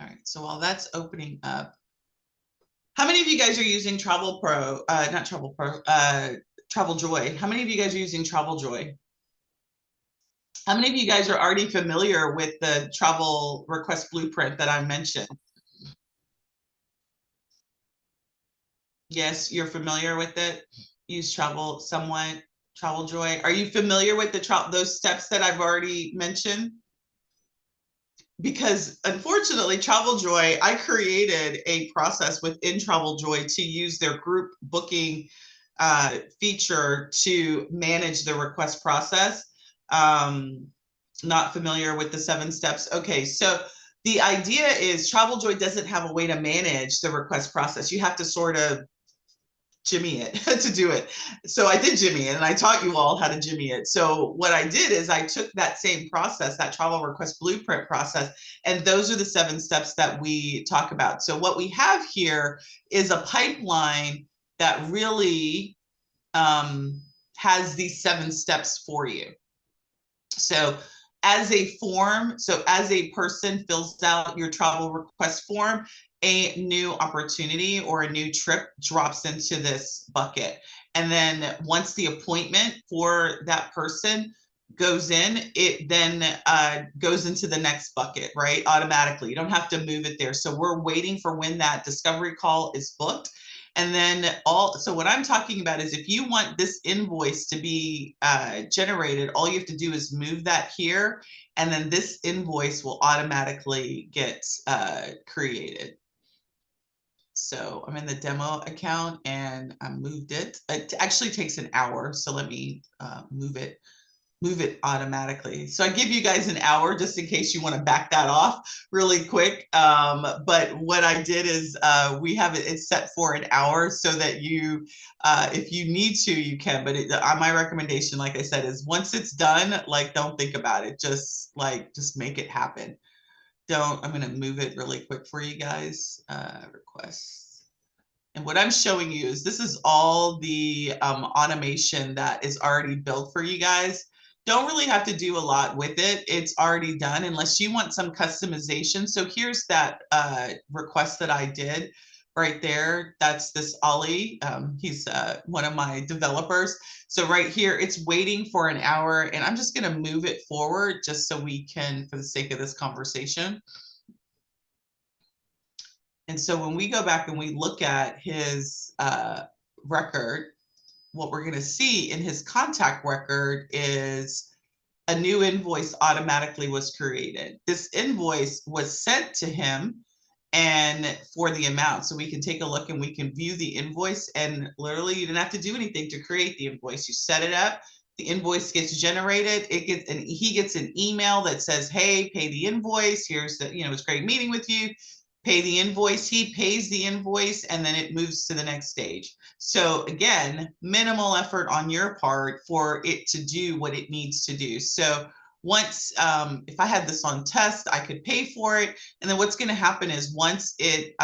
All right, so while that's opening up, how many of you guys are using Travel Joy? How many of you guys are using Travel Joy? How many of you guys are already familiar with the travel request blueprint that I mentioned? Yes, you're familiar with it. Use Travel Joy. Are you familiar with those steps that I've already mentioned? Because unfortunately, Travel Joy, I created a process within Travel Joy to use their group booking feature to manage the request process. Not familiar with the 7 steps. Okay, so the idea is Travel Joy doesn't have a way to manage the request process. You have to sort of jimmy it to do it. So I did jimmy it, and I taught you all how to jimmy it. So what I did is I took that same process, that travel request blueprint process, and those are the 7 steps that we talk about. So what we have here is a pipeline that really has these 7 steps for you. So as a person fills out your travel request form, a new opportunity or a new trip drops into this bucket. And then once the appointment for that person goes in, it then goes into the next bucket, right? Automatically. You don't have to move it there. So we're waiting for when that discovery call is booked. And then so what I'm talking about is if you want this invoice to be generated, all you have to do is move that here, and then this invoice will automatically get created. So I'm in the demo account and I moved it. It actually takes an hour, so let me move it automatically. So I give you guys an hour just in case you want to back that off really quick. But what I did is we have it's set for an hour so that you, if you need to, you can. But my recommendation, like I said, is once it's done, like don't think about it. Just make it happen. I'm going to move it really quick for you guys. Requests. And what I'm showing you is this is all the automation that is already built for you guys. Don't really have to do a lot with it. It's already done unless you want some customization. So here's that request that I did right there. That's this Ollie. He's one of my developers. So right here, it's waiting for an hour, and I'm just going to move it forward just so we can, for the sake of this conversation. And so when we go back and we look at his record, what we're going to see in his contact record is a new invoice automatically was created. This invoice was sent to him and for the amount. So we can take a look and we can view the invoice, and literally you didn't have to do anything to create the invoice. You set it up, the invoice gets generated, he gets an email that says, hey, pay the invoice. Here's the, it's great meeting with you. Pay the invoice, he pays the invoice, and then it moves to the next stage. So again, minimal effort on your part for it to do what it needs to do. So once, if I had this on test, I could pay for it. And then what's going to happen is once it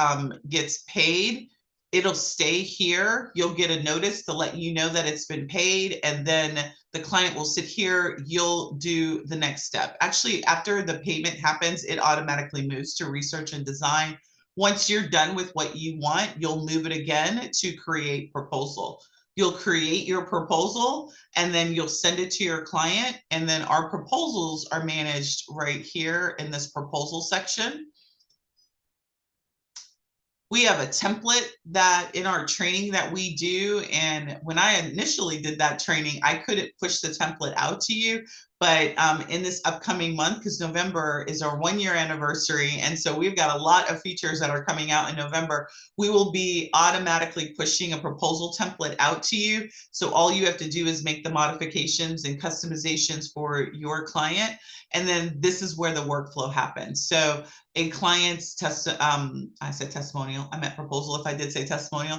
gets paid, it'll stay here. You'll get a notice to let you know that it's been paid. And then the client will sit here. You'll do the next step. Actually, after the payment happens, it automatically moves to research and design. Once you're done with what you want, you'll move it again to create proposal. You'll create your proposal and then you'll send it to your client. And then our proposals are managed right here in this proposal section. We have a template that in our training that we do. And when I initially did that training, I couldn't push the template out to you. But in this upcoming month, because November is our 1-year anniversary, and so we've got a lot of features that are coming out in November, we will be automatically pushing a proposal template out to you. So all you have to do is make the modifications and customizations for your client. And then this is where the workflow happens. So a client's I said testimonial, I meant proposal if I did say testimonial.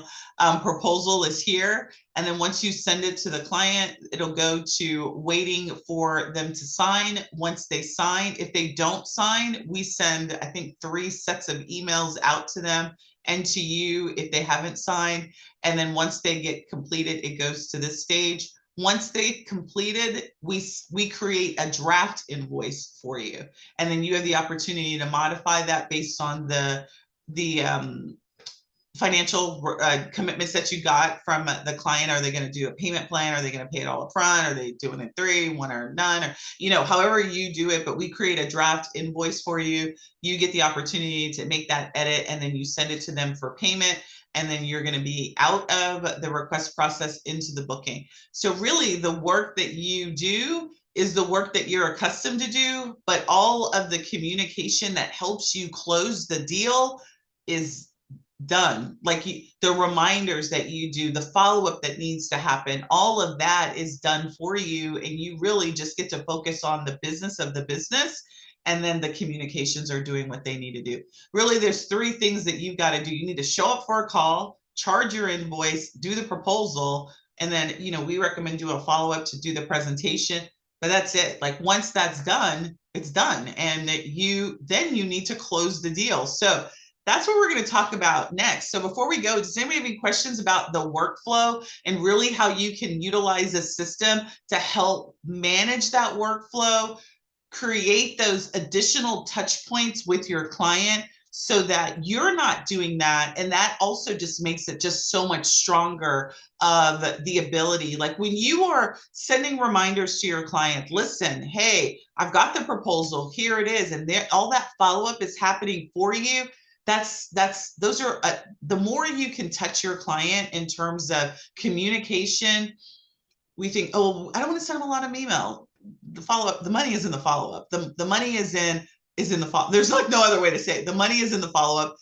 Proposal is here. And then once you send it to the client, it'll go to waiting for them to sign. Once they sign, if they don't sign, we send, I think, 3 sets of emails out to them and to you if they haven't signed. And then once they get completed, it goes to this stage. Once they've completed, we create a draft invoice for you. And then you have the opportunity to modify that based on the financial commitments that you got from the client. Are they going to do a payment plan? Are they going to pay it all up front? Are they doing it 3, 1 or none? Or, however you do it, but we create a draft invoice for you. You get the opportunity to make that edit, and then you send it to them for payment. And then you're going to be out of the request process into the booking. So really the work that you do is the work that you're accustomed to do, but all of the communication that helps you close the deal is done. Like the reminders that you do, the follow-up that needs to happen, all of that is done for you. And you really just get to focus on the business of the business. And then the communications are doing what they need to do. Really, there's 3 things that you've got to do. You need to show up for a call, charge your invoice, do the proposal, and then, we recommend do a follow-up to do the presentation. But that's it. Like once that's done, it's done. And you need to close the deal. So that's what we're going to talk about next. So before we go, does anybody have any questions about the workflow and really how you can utilize a system to help manage that workflow, create those additional touch points with your client so that you're not doing that? And that also just makes it just so much stronger of the ability. Like when you are sending reminders to your client, listen, hey, I've got the proposal, here it is. And all that follow-up is happening for you. Those are the more you can touch your client in terms of communication. We think, oh, I don't want to send them a lot of email. The follow-up, the money is in the follow-up. The money is in the follow. There's like no other way to say it. The money is in the follow-up.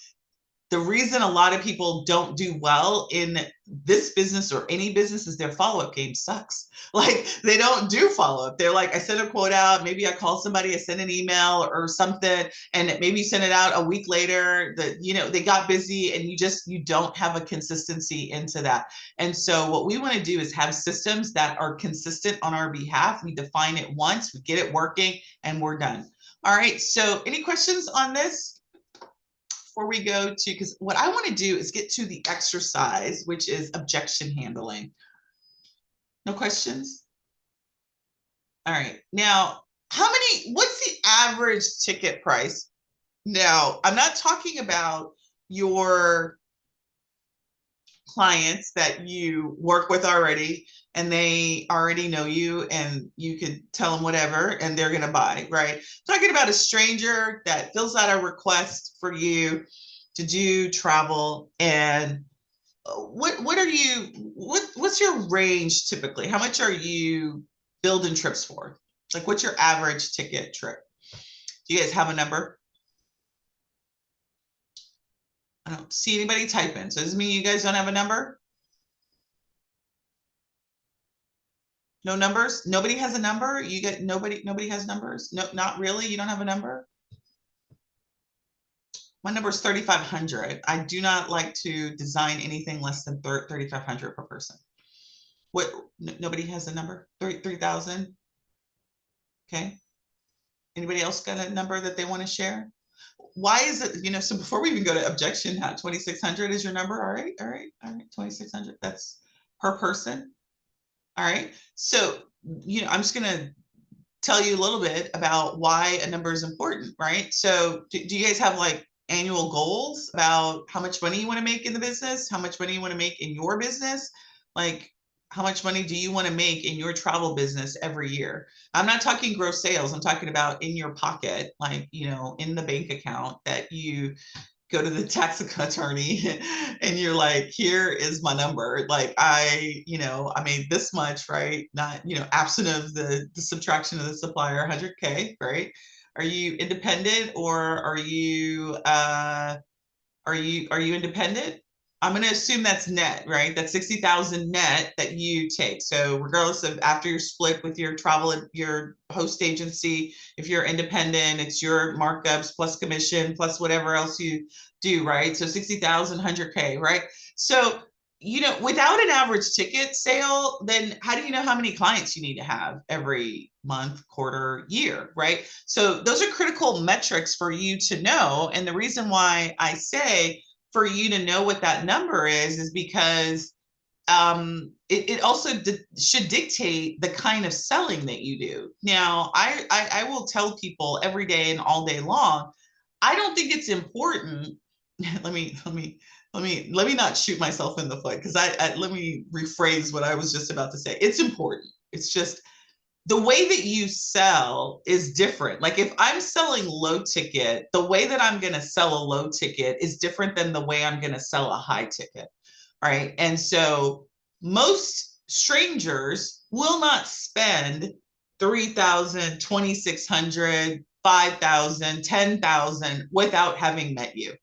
The reason a lot of people don't do well in this business or any business is their follow-up game sucks. Like they don't do follow-up. They're like, I send a quote out, maybe I call somebody, I send an email or something, and maybe you send it out a week later. They got busy, and you don't have a consistency into that. And so what we want to do is have systems that are consistent on our behalf. We define it once, we get it working, and we're done. All right. So any questions on this? Before we go to, because what I want to do is get to the exercise, which is objection handling. No questions? All right. Now, what's the average ticket price? Now, I'm not talking about your clients that you work with already and they already know you and you could tell them whatever and they're going to buy, right? I'm talking about a stranger that fills out a request for you to do travel. And what's your range typically? How much are you building trips for? Like what's your average ticket trip? Do you guys have a number? I don't see anybody typing. So does it mean you guys don't have a number? No numbers? Nobody has a number? Nobody has numbers? No, not really. You don't have a number? My number is 3,500. I do not like to design anything less than 3,500 per person. What? Nobody has a number? 3,000? Okay. Anybody else got a number that they want to share? Why is it, so before we even go to objection, 2,600 is your number. All right. 2,600. That's per person. All right. So, I'm just going to tell you a little bit about why a number is important, right? So do you guys have like annual goals about how much money you want to make in the business? How much money you want to make in your business? Like, how much money do you want to make in your travel business every year? I'm not talking gross sales. I'm talking about in your pocket, like, in the bank account that you go to the tax attorney and you're like, here is my number. Like I made this much, right? Not, absent of the subtraction of the supplier, 100K, right? Are you independent or are you independent? I'm going to assume that's net, right? That's 60,000 net that you take. So regardless of after you're split with your travel, your host agency, if you're independent, it's your markups plus commission plus whatever else you do, right? So 60,000, 100K, right? So, without an average ticket sale, then how do you know how many clients you need to have every month, quarter, year, right? So those are critical metrics for you to know. And the reason why I say for you to know what that number is because it also should dictate the kind of selling that you do. Now, I will tell people every day and all day long, I don't think it's important. let me not shoot myself in the foot because let me rephrase what I was just about to say. It's important. It's just the way that you sell is different. Like if I'm selling low ticket, the way that I'm going to sell a low ticket is different than the way I'm going to sell a high ticket. Right. And so most strangers will not spend 3,000, 2,600, 5,000, 10,000 without having met you.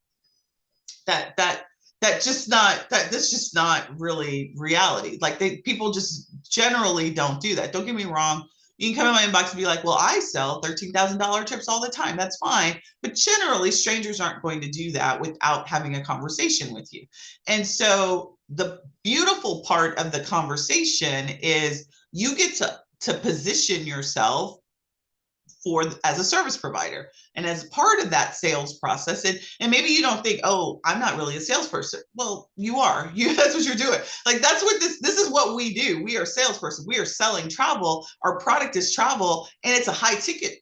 That's just not really reality. Like people just generally don't do that. Don't get me wrong. You can come in my inbox and be like, well, I sell $13,000 trips all the time. That's fine. But generally, strangers aren't going to do that without having a conversation with you. And so the beautiful part of the conversation is you get to position yourself as a service provider. And as part of that sales process, and maybe you don't think, oh, I'm not really a salesperson. Well, you are. That's what you're doing. Like that's what this is what we do. We are salesperson. We are selling travel. Our product is travel, and it's a high ticket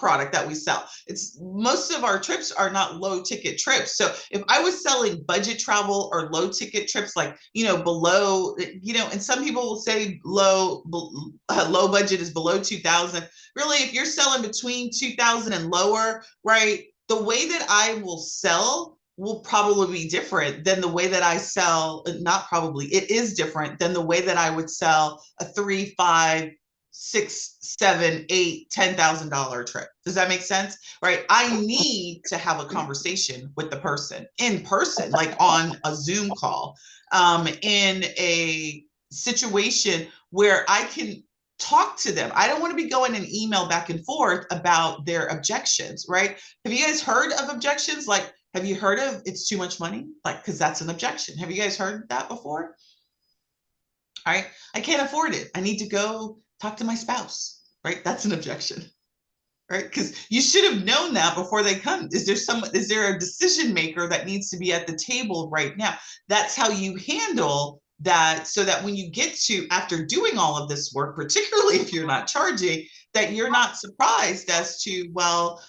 product that we sell. It's most of our trips are not low ticket trips. So if I was selling budget travel or low ticket trips, like, below, and some people will say low budget is below 2,000. Really, if you're selling between 2,000 and lower, right, the way that I will sell will probably be different than the way that I sell. Not probably, it is different than the way that I would sell a 3, 5, 6, 7, 8, $10,000 trip. Does that make sense? Right. I need to have a conversation with the person in person, like on a Zoom call, in a situation where I can talk to them. I don't want to be going an email back and forth about their objections, right? Have you guys heard of objections? Like, have you heard of it's too much money? Like, because that's an objection. Have you guys heard that before? All right. I can't afford it. I need to go talk to my spouse, right? That's an objection, right? Because you should have known that before they come. Is there a decision maker that needs to be at the table right now? That's how you handle that, so that when you get to, after doing all of this work, particularly if you're not charging, that you're not surprised as to, well,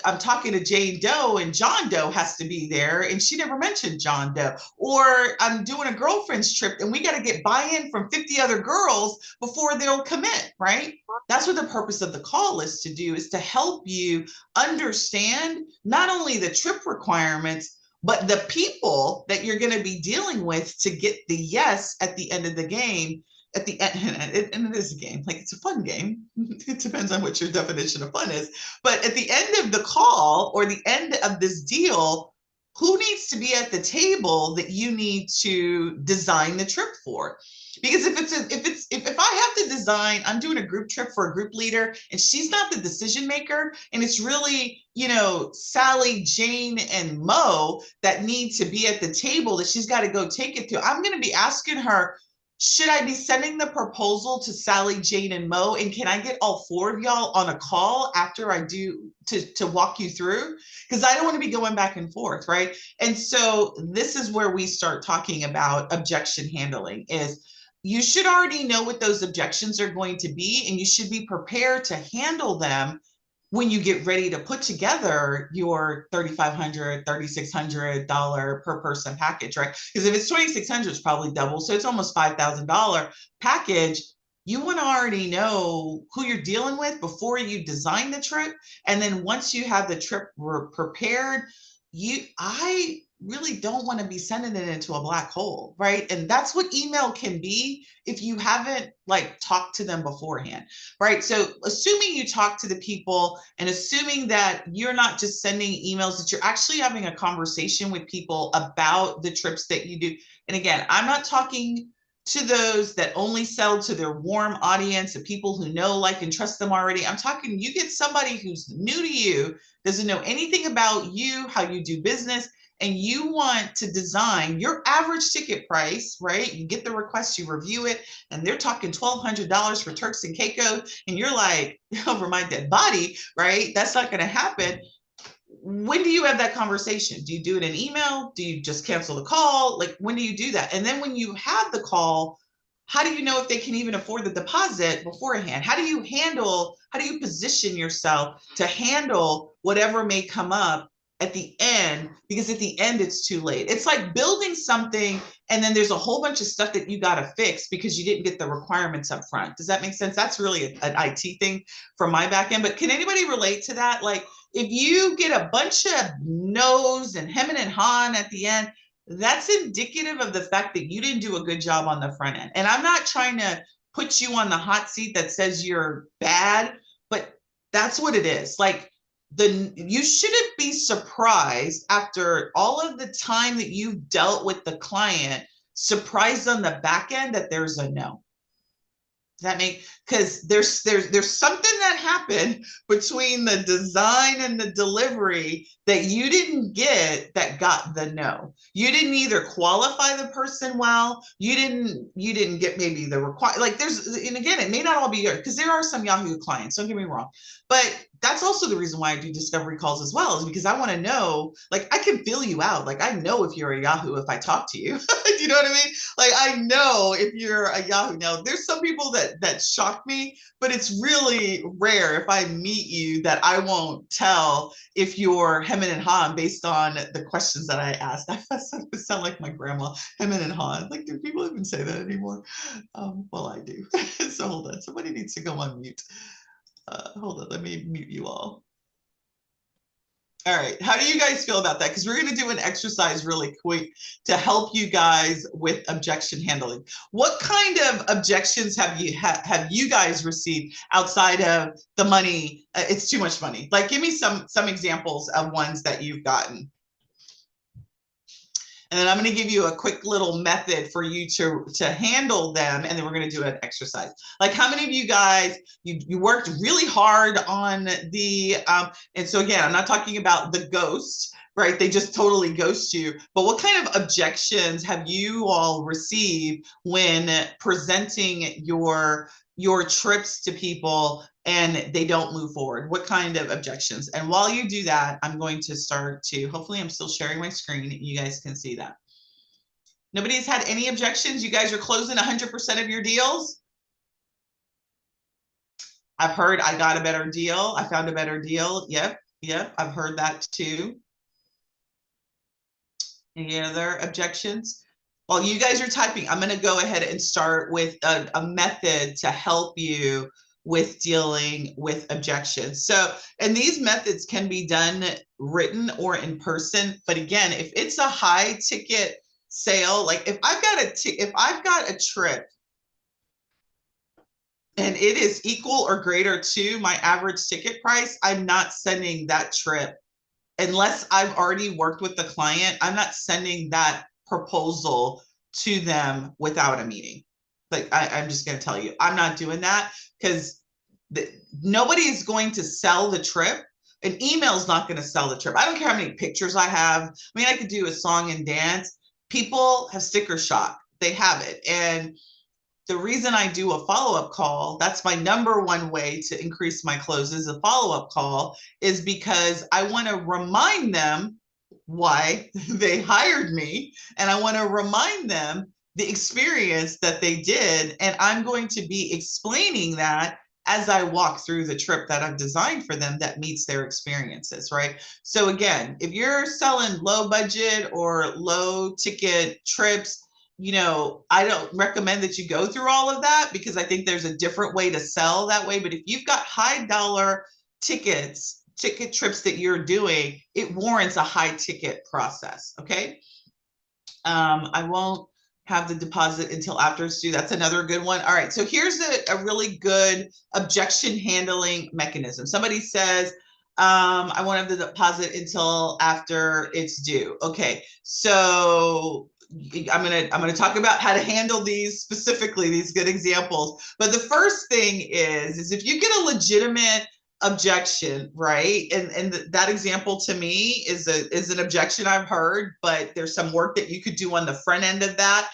I'm talking to Jane Doe and John Doe has to be there and she never mentioned John Doe. Or I'm doing a girlfriend's trip and we got to get buy-in from 50 other girls before they'll commit, right? That's what the purpose of the call is to do, is to help you understand not only the trip requirements, but the people that you're going to be dealing with to get the yes at the end of the game. At the end, and it is a game, like it's a fun game. It depends on what your definition of fun is. But at the end of the call or the end of this deal, who needs to be at the table that you need to design the trip for? Because if I have to design, I'm doing a group trip for a group leader and she's not the decision maker, and it's really, Sally, Jane, and Mo that need to be at the table that she's got to go take it to, I'm going to be asking her, should I be sending the proposal to Sally, Jane, and Mo? And can I get all 4 of y'all on a call after I do to walk you through? Because I don't want to be going back and forth, right? And so this is where we start talking about objection handling. Is you should already know what those objections are going to be, and you should be prepared to handle them when you get ready to put together your $3,500, $3,600 per person package, right? Because if it's $2,600, it's probably double. So it's almost $5,000 package. you want to already know who you're dealing with before you design the trip. And then once you have the trip prepared, I really don't want to be sending it into a black hole, right? And that's what email can be if you haven't like talked to them beforehand, right? So assuming you talk to the people and assuming that you're not just sending emails, that you're actually having a conversation with people about the trips that you do. And again, I'm not talking to those that only sell to their warm audience of people who know, like, and trust them already. I'm talking, you get somebody who's new to you, doesn't know anything about you, how you do business, and you want to design your average ticket price, right? You get the request, you review it, and they're talking $1,200 for Turks and Caicos, and you're like, over my dead body, right? That's not going to happen. When do you have that conversation? Do you do it in email? Do you just cancel the call? Like, when do you do that? And then when you have the call, how do you know if they can even afford the deposit beforehand? How do you position yourself to handle whatever may come up at the end? Because at the end, it's too late. It's like building something and then there's a whole bunch of stuff that you got to fix because you didn't get the requirements up front. Does that make sense? That's really an IT thing from my back end. But can anybody relate to that? Like, if you get a bunch of no's and hemming and hawing at the end, that's indicative of the fact that you didn't do a good job on the front end. And I'm not trying to put you on the hot seat that says you're bad, but that's what it is. Like, you shouldn't be surprised after all of the time that you've dealt with the client, surprised on the back end that there's a no. Does that make, because there's something that happened between the design and the delivery that you didn't get that got the no. You didn't either qualify the person well, you didn't get maybe the require, like and again, it may not all be yours, because there are some Yahoo clients, don't get me wrong, but that's also the reason why I do discovery calls as well, is because I want to know, like, I can feel you out. Like, I know if you're a Yahoo if I talk to you. Do you know what I mean? Like, I know if you're a Yahoo. Now, there's some people that shock me, but it's really rare if I meet you that I won't tell if you're hemming and hawing based on the questions that I asked. I sound like my grandma, hemming and hawing. Like, do people even say that anymore? Well, I do. So hold on. Somebody needs to go on mute. Hold on, let me mute you all. All right, how do you guys feel about that? Because we're going to do an exercise really quick to help you guys with objection handling. What kind of objections have you guys received outside of the money? It's too much money. Like, give me some examples of ones that you've gotten. And then I'm going to give you a quick little method for you to handle them. And then we're going to do an exercise. Like, how many of you guys, you worked really hard on the, and so again, I'm not talking about the ghost, right? They just totally ghost you. But what kind of objections have you all received when presenting your trips to people and they don't move forward? What kind of objections? And while you do that, I'm going to start to, hopefully I'm still sharing my screen. You guys can see that. Nobody's had any objections? You guys are closing 100% of your deals? I've heard I got a better deal. I found a better deal. Yep. I've heard that too. Any other objections? While you guys are typing, I'm going to go ahead and start with a method to help you with dealing with objections. So, and these methods can be done written or in person. But again, if it's a high ticket sale, like if I've got a trip and it is equal or greater to my average ticket price, I'm not sending that trip unless I've already worked with the client. I'm not sending that proposal to them without a meeting. Like, I'm just going to tell you, I'm not doing that, because nobody is going to sell the trip. An email is not going to sell the trip. I don't care how many pictures I have. I mean, I could do a song and dance. People have sticker shock. They have it. And the reason I do a follow-up call, that's my number one way to increase my closes, a follow-up call, is because I want to remind them why they hired me. And I want to remind them the experience that they did. And I'm going to be explaining that as I walk through the trip that I've designed for them that meets their experiences, right? So again, if you're selling low budget or low ticket trips, you know, I don't recommend that you go through all of that because I think there's a different way to sell that way. But if you've got high dollar ticket trips that you're doing, it warrants a high ticket process. Okay. I won't have the deposit until after it's due. That's another good one. All right. So here's a really good objection handling mechanism. Somebody says, I won't have the deposit until after it's due. Okay. So I'm gonna talk about how to handle these specifically, these good examples. But the first thing is if you get a legitimate objection, right? And that example to me is an objection I've heard, but there's some work that you could do on the front end of that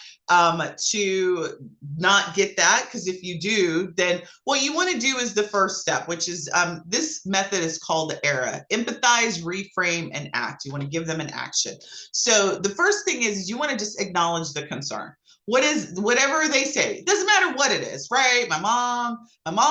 to not get that. Because if you do, then what you want to do is the first step, which is this method is called ERA: empathize, reframe, and act. You want to give them an action. So the first thing is you want to just acknowledge the concern. Whatever they say, it doesn't matter what it is, right? My mom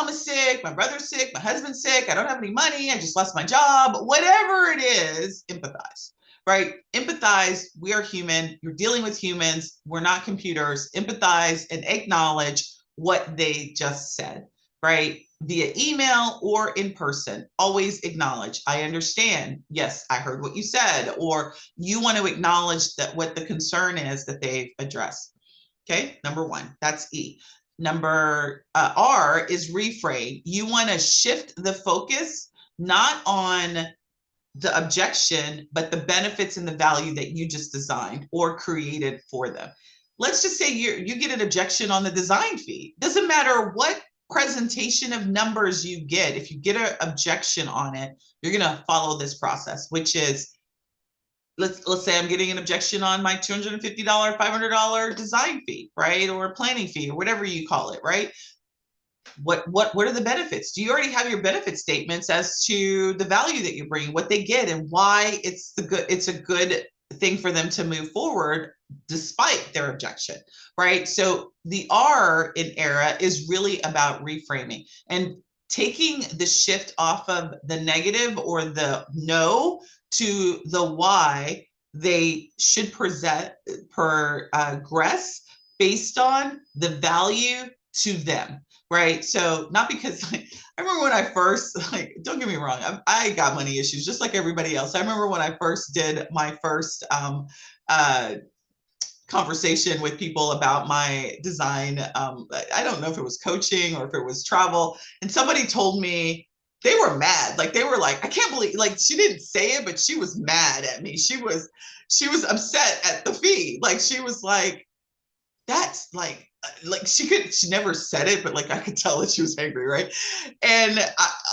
is sick, my brother's sick, my husband's sick, I don't have any money, I just lost my job, whatever it is, empathize, right? Empathize. We are human. You're dealing with humans. We're not computers. Empathize and acknowledge what they just said, right? Via email or in person. Always acknowledge. I understand. Yes, I heard what you said. Or you want to acknowledge that what the concern is that they've addressed. Okay, number one, that's E. Number R is reframe. You want to shift the focus not on the objection, but the benefits and the value that you just designed or created for them. Let's just say you get an objection on the design fee. Doesn't matter what presentation of numbers you get. If you get an objection on it, you're going to follow this process, which is, let's say I'm getting an objection on my $250, $500 design fee, right? Or planning fee, or whatever you call it, right? What are the benefits? Do you already have your benefit statements as to the value that you bring, what they get, and why it's a good thing for them to move forward despite their objection, right? So the R in ERA is really about reframing and taking the shift off of the negative or the no to the why they should progress based on the value to them, right? So not because I remember when I first, don't get me wrong, I got money issues just like everybody else. I remember when I first did my first conversation with people about my design. I don't know if it was coaching or if it was travel. And somebody told me, they were mad. Like they were like, I can't believe, like she didn't say it, but she was mad at me. She was upset at the fee. Like she was like, that's like she never said it, but like I could tell that she was angry, right? And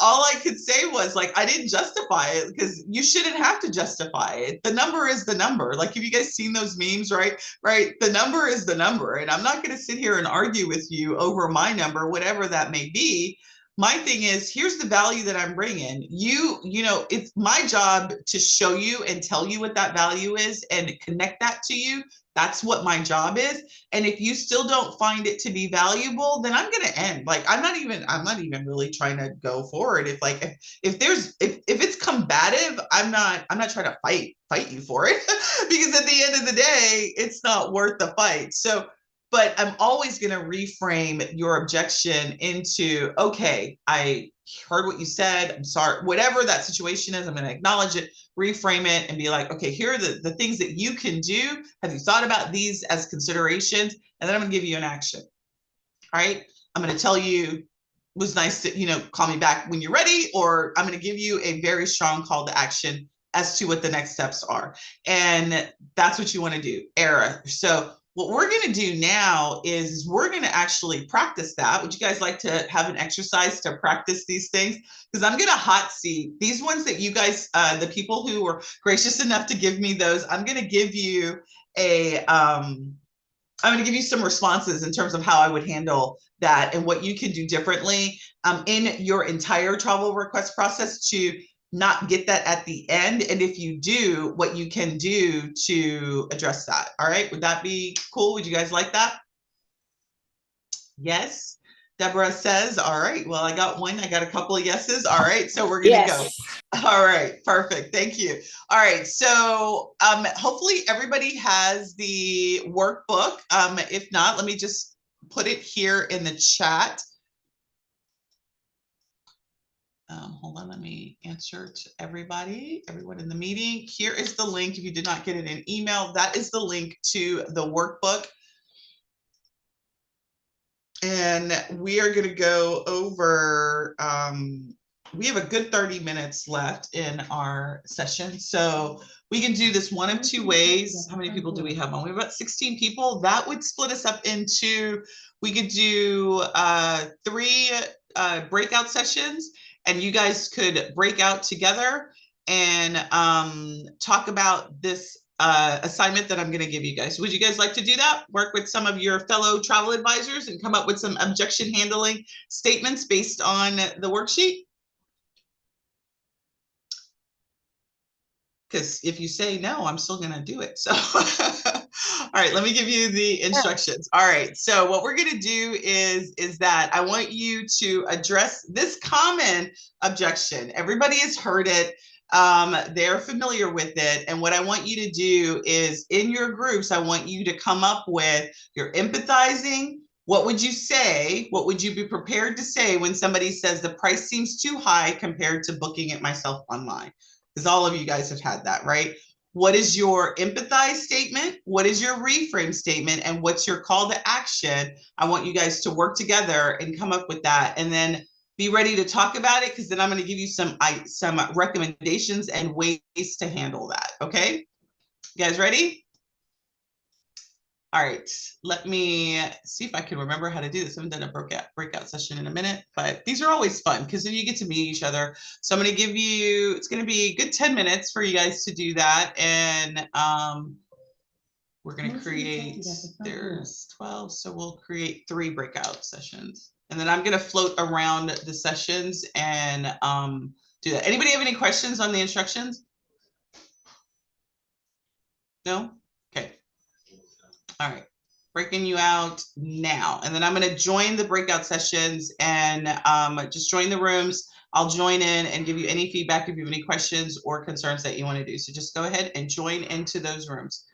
all I could say was like, I didn't justify it because you shouldn't have to justify it. The number is the number. Like, have you guys seen those memes, right? The number is the number. And I'm not going to sit here and argue with you over my number, whatever that may be. My thing is, here's the value that I'm bringing. You know, it's my job to show you and tell you what that value is and connect that to you. That's what my job is. And if you still don't find it to be valuable, then I'm going to end. Like, I'm not even really trying to go forward. If it's combative, I'm not trying to fight you for it because at the end of the day, it's not worth the fight. So, but I'm always going to reframe your objection into, okay, I heard what you said. I'm sorry, whatever that situation is, I'm going to acknowledge it, reframe it, and be like, okay, here are the things that you can do. Have you thought about these as considerations? And then I'm going to give you an action. All right. I'm going to tell you, it was nice to, call me back when you're ready, or I'm going to give you a very strong call to action as to what the next steps are. And that's what you want to do. ERA. So what we're going to do now is we're going to actually practice that. Would you guys like to have an exercise to practice these things? Because I'm going to hot seat these ones that you guys, the people who were gracious enough to give me those. I'm going to give you I'm going to give you some responses in terms of how I would handle that and what you can do differently in your entire travel request process to not get that at the end. And if you do, what you can do to address that. All right. Would that be cool? Would you guys like that? Yes. Deborah says, all right, well, I got one. I got a couple of yeses. All right, so we're going to go. Yes. All right, perfect. Thank you. All right, so hopefully everybody has the workbook. If not, let me just put it here in the chat. Hold on, let me answer to everyone in the meeting. Here is the link. If you did not get it in email, that is the link to the workbook. And we are going to go over, we have a good 30 minutes left in our session. So we can do this one of two ways. How many people do we have on? We have about 16 people. That would split us up into, we could do 3 breakout sessions, and you guys could break out together and talk about this assignment that I'm going to give you guys. Would you guys like to do that? Work with some of your fellow travel advisors and come up with some objection handling statements based on the worksheet? Because if you say no, I'm still going to do it. So, all right, let me give you the instructions. All right, so what we're going to do is that I want you to address this common objection. Everybody has heard it. They're familiar with it. And what I want you to do is in your groups, I want you to come up with your empathizing. What would you say? What would you be prepared to say when somebody says the price seems too high compared to booking it myself online? Because all of you guys have had that, right? What is your empathize statement? What is your reframe statement? And what's your call to action? I want you guys to work together and come up with that. And then be ready to talk about it, because then I'm going to give you some recommendations and ways to handle that. Okay, you guys ready? All right, let me see if I can remember how to do this. I haven't done a breakout session in a minute, but these are always fun because then you get to meet each other. So I'm going to give you, it's going to be a good 10 minutes for you guys to do that. And we're going to create, there's 12, so we'll create 3 breakout sessions. And then I'm going to float around the sessions and do that. Anybody have any questions on the instructions? No? Okay. All right. Breaking you out now. And then I'm going to join the breakout sessions and just join the rooms. I'll join in and give you any feedback if you have any questions or concerns that you want to do. So just go ahead and join into those rooms.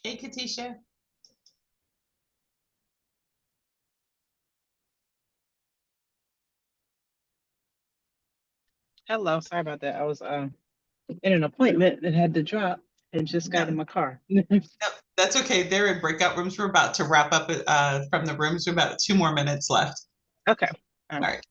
Hey, Katisha. Hello, sorry about that. I was in an appointment that had to drop and just got in No, my car. no, that's okay. They're in breakout rooms. We're about to wrap up from the rooms. We're about 2 more minutes left. Okay. All right.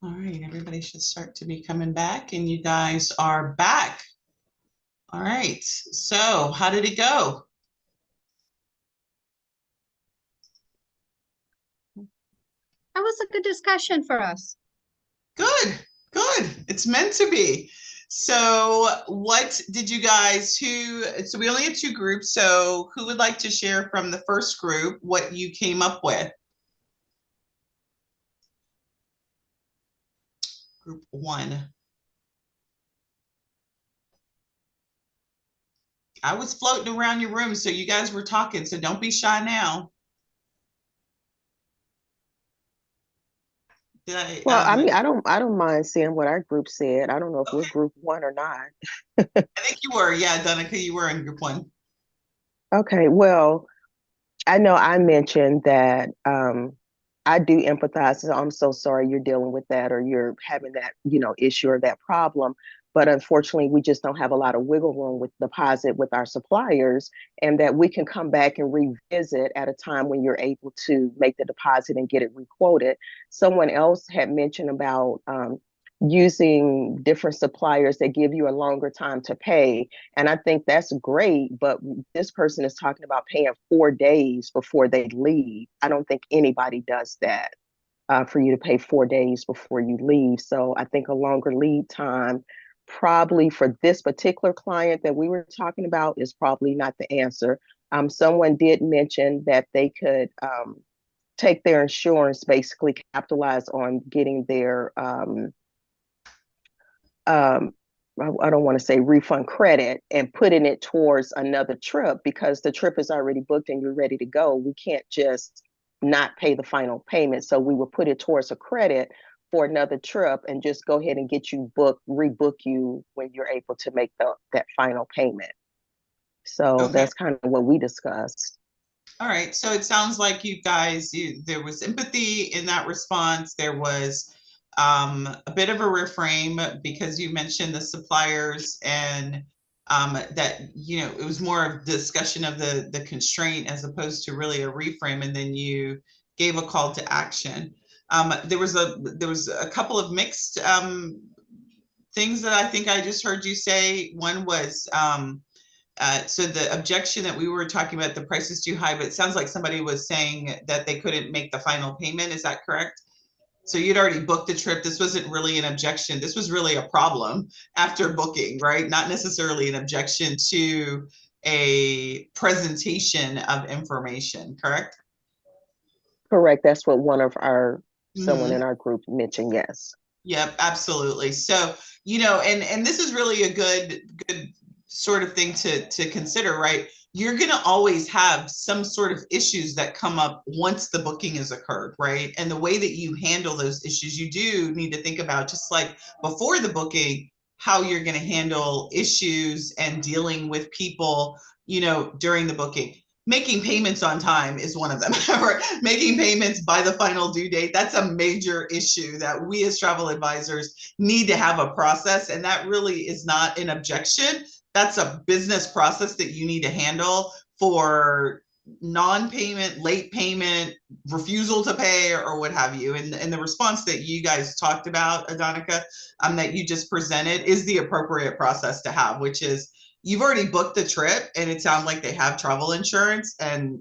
All right, everybody should start to be coming back, and you guys are back. All right, so how did it go? That was a good discussion for us. Good, good. It's meant to be. So what did you guys, so we only had two groups, so who would like to share from the first group what you came up with? Group one. I was floating around your room, so you guys were talking, so don't be shy now. Did I, Well, I mean, I don't mind seeing what our group said. I don't know if we're okay, group one or not. I think you were, yeah, Donica, you were in group one. Okay, well, I know I mentioned that I do empathize. So I'm so sorry you're dealing with that or you're having that, issue or that problem. But unfortunately, we just don't have a lot of wiggle room with deposit with our suppliers, and that we can come back and revisit at a time when you're able to make the deposit and get it requoted. Someone else had mentioned about using different suppliers that give you a longer time to pay. And I think that's great, but this person is talking about paying 4 days before they leave. I don't think anybody does that for you to pay 4 days before you leave. So I think a longer lead time, probably for this particular client that we were talking about, is probably not the answer. Someone did mention that they could take their insurance, basically capitalize on getting their um, I don't want to say refund credit, and putting it towards another trip because the trip is already booked and you're ready to go. We can't just not pay the final payment. So we will put it towards a credit for another trip and just go ahead and get you booked, rebook you when you're able to make that final payment. So Okay. that's kind of what we discussed. All right, so it sounds like you guys, there was empathy in that response. There was a bit of a reframe because you mentioned the suppliers and that, it was more of discussion of the constraint as opposed to really a reframe. And then you gave a call to action. There was a couple of mixed things that I think I just heard you say. One was, so the objection that we were talking about, the price is too high, but it sounds like somebody was saying that they couldn't make the final payment. Is that correct? So you'd already booked the trip. This wasn't really an objection. This was really a problem after booking, right? Not necessarily an objection to a presentation of information, correct? Correct. That's what one of our, someone Mhm. in our group mentioned, yes. Yep, absolutely. So, and this is really a good sort of thing to consider, right? You're going to always have some sort of issues that come up once the booking has occurred, right? And the way that you handle those issues, you do need to think about, just like before the booking, how you're going to handle issues and dealing with people, during the booking. Making payments on time is one of them. Or making payments by the final due date. That's a major issue that we as travel advisors need to have a process. And that really is not an objection. That's a business process that you need to handle for non-payment, late payment, refusal to pay, or what have you. And the response that you guys talked about, Adonica, that you just presented, is the appropriate process to have, which is, you've already booked the trip and it sounds like they have travel insurance. And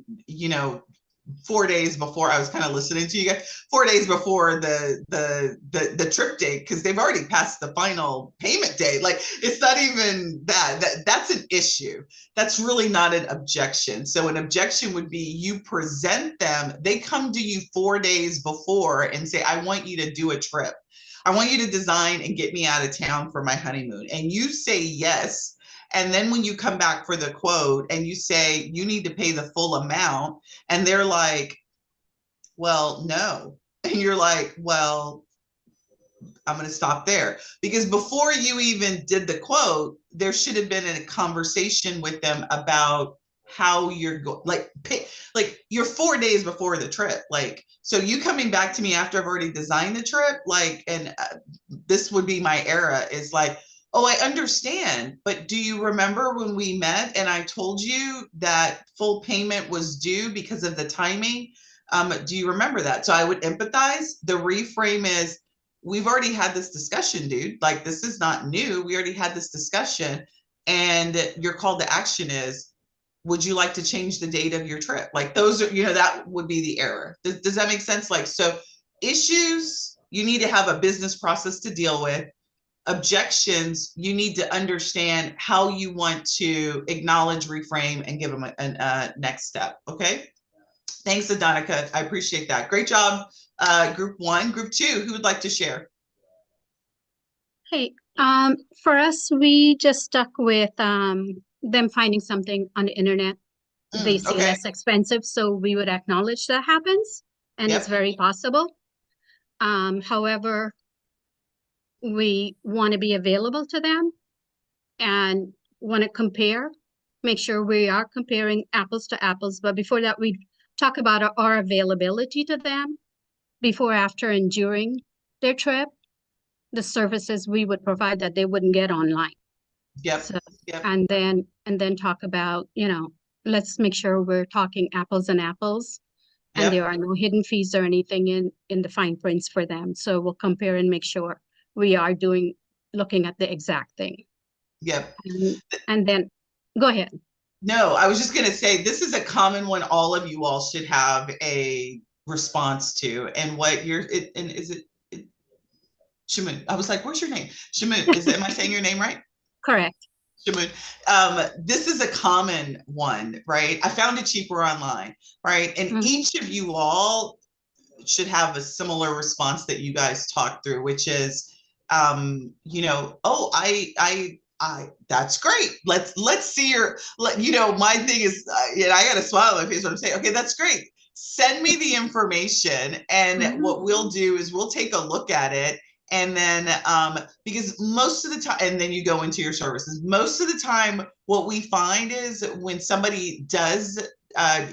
4 days before, I was kind of listening to you guys, 4 days before the trip date, because they've already passed the final payment date. Like, it's not even that's an issue. That's really not an objection. So an objection would be, you present them, they come to you 4 days before and say, I want you to do a trip. I want you to design and get me out of town for my honeymoon. And you say yes. And then when you come back for the quote and you say you need to pay the full amount, and they're like, well, no. And you're like, well, I'm going to stop there. Because before you even did the quote, there should have been a conversation with them about how you're going, like you're 4 days before the trip. Like, so you coming back to me after I've already designed the trip, like, and this would be my era, is like, oh, I understand, but do you remember when we met and I told you that full payment was due because of the timing? Do you remember that? So I would empathize. The reframe is, we've already had this discussion, dude. Like, this is not new. We already had this discussion. And your call to action is, would you like to change the date of your trip? Like, those are, that would be the error. Does that make sense? Like, so issues, you need to have a business process to deal with. Objections, you need to understand how you want to acknowledge, reframe, and give them a next step. Okay. Thanks, Adonica. I appreciate that. Great job. Group one. Group two, who would like to share? Hey, for us, we just stuck with them finding something on the internet they see Okay. less expensive, so we would acknowledge that happens, and it's Yep. very possible. However, we want to be available to them and want to compare, make sure we are comparing apples to apples. But before that, we talk about our availability to them before, after, and during their trip, the services we would provide that they wouldn't get online. Yep. So, Yep. and then talk about, let's make sure we're talking apples and apples, and Yep. there are no hidden fees or anything in the fine prints for them. So we'll compare and make sure we are looking at the exact thing. Yep. And then go ahead. No, I was just going to say, this is a common one all of you all should have a response to. And what you're, and is it Shamoon? I was like, what's your name? Shamoon, am I saying your name right? Correct. Shamoon. This is a common one, right? I found it cheaper online, right? And each of you all should have a similar response that you guys talked through, which is, oh, I that's great. Let's see your, my thing is, I got a smile on my face when I'm saying, okay, that's great. Send me the information, and what we'll do is we'll take a look at it. And then, because most of the time, and then you go into your services, most of the time, what we find is when somebody does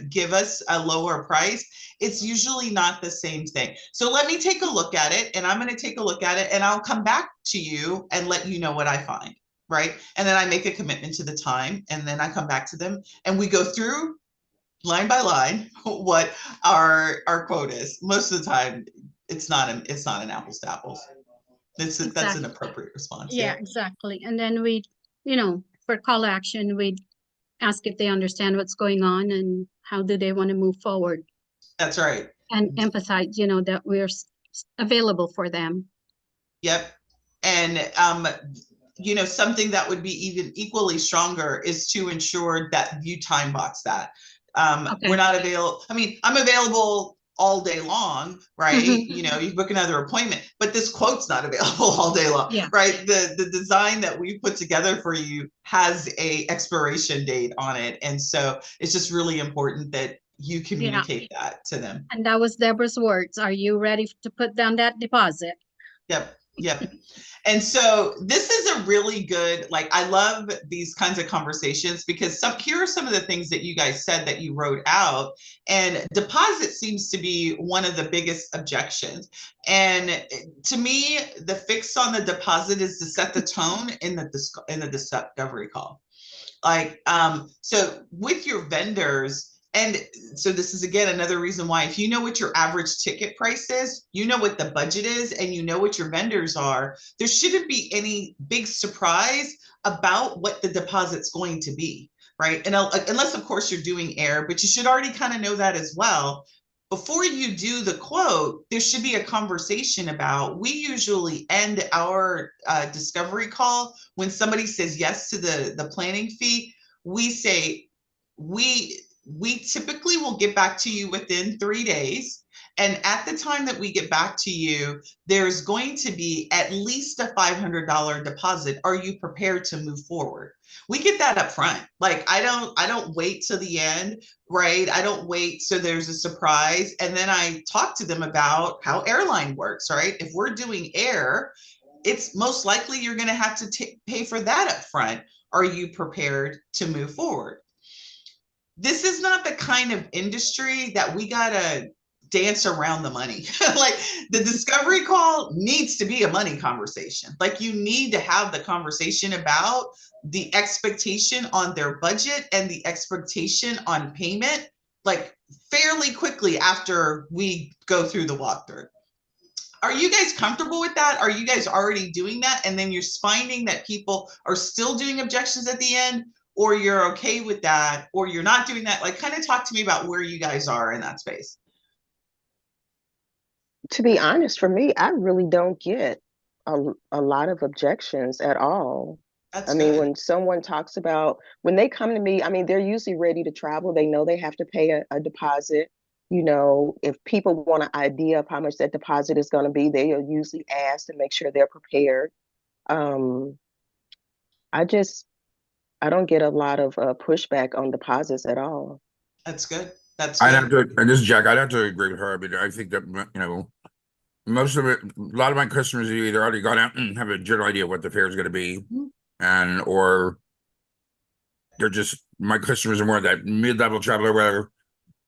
give us a lower price, it's usually not the same thing. So let me take a look at it, and I'm going to take a look at it, and I'll come back to you and let you know what I find, right? And then I make a commitment to the time, and then I come back to them, and we go through line by line what our quote is. Most of the time, it's not an apples to apples. That's an Exactly. appropriate response. Yeah, exactly. And then we, for call action, we ask if they understand what's going on and how do they want to move forward, That's right. and emphasize, that we're available for them. Yep. And, something that would be even equally stronger is to ensure that you time box that. Okay. We're not available. I mean, I'm available all day long, right? Mhm. You book another appointment, but this quote's not available all day long, Yeah. right? The design that we put together for you has a expiration date on it. And so it's just really important that you communicate that to them. And that was Deborah's words. Are you ready to put down that deposit? Yep. Yep. And so this is a really good, I love these kinds of conversations because here are some of the things that you guys said that you wrote out, and deposit seems to be one of the biggest objections. And to me, the fix on the deposit is to set the tone in the discovery call. So with your vendors, and so this is again another reason why, if you know what your average ticket price is, you know what the budget is, and you know what your vendors are, there shouldn't be any big surprise about what the deposit's going to be, right? And unless of course you're doing air, but you should already kind of know that as well. Before you do the quote, there should be a conversation about, we usually end our discovery call when somebody says yes to the planning fee. We say, we typically will get back to you within 3 days. And at the time that we get back to you, there's going to be at least a $500 deposit. Are you prepared to move forward? We get that up front. I don't wait till the end, right? I don't wait so there's a surprise. And then I talk to them about how airline works, right? If we're doing air, it's most likely you're going to have to pay for that up front. Are you prepared to move forward? This is not the kind of industry that we gotta dance around the money. The discovery call needs to be a money conversation. You need to have the conversation about the expectation on their budget and the expectation on payment, fairly quickly after we go through the walkthrough. Are you guys comfortable with that? Are you guys already doing that? And then you're finding that people are still doing objections at the end, or you're okay with that, or you're not doing that? Kind of talk to me about where you guys are in that space. To be honest, for me, I really don't get a lot of objections at all. That's I mean, good. when someone talks about, when they come to me, I mean, they're usually ready to travel. They know they have to pay a deposit. If people want an idea of how much that deposit is going to be, they'll usually ask to make sure they're prepared. I don't get a lot of pushback on deposits at all. That's good. That's I'd good. have to, and this is Jack, I'd have to agree with her. I mean, I think that, most of it, a lot of my customers have either already gone out and have a general idea of what the fare is going to be, or they're just, my customers are more that mid-level traveler where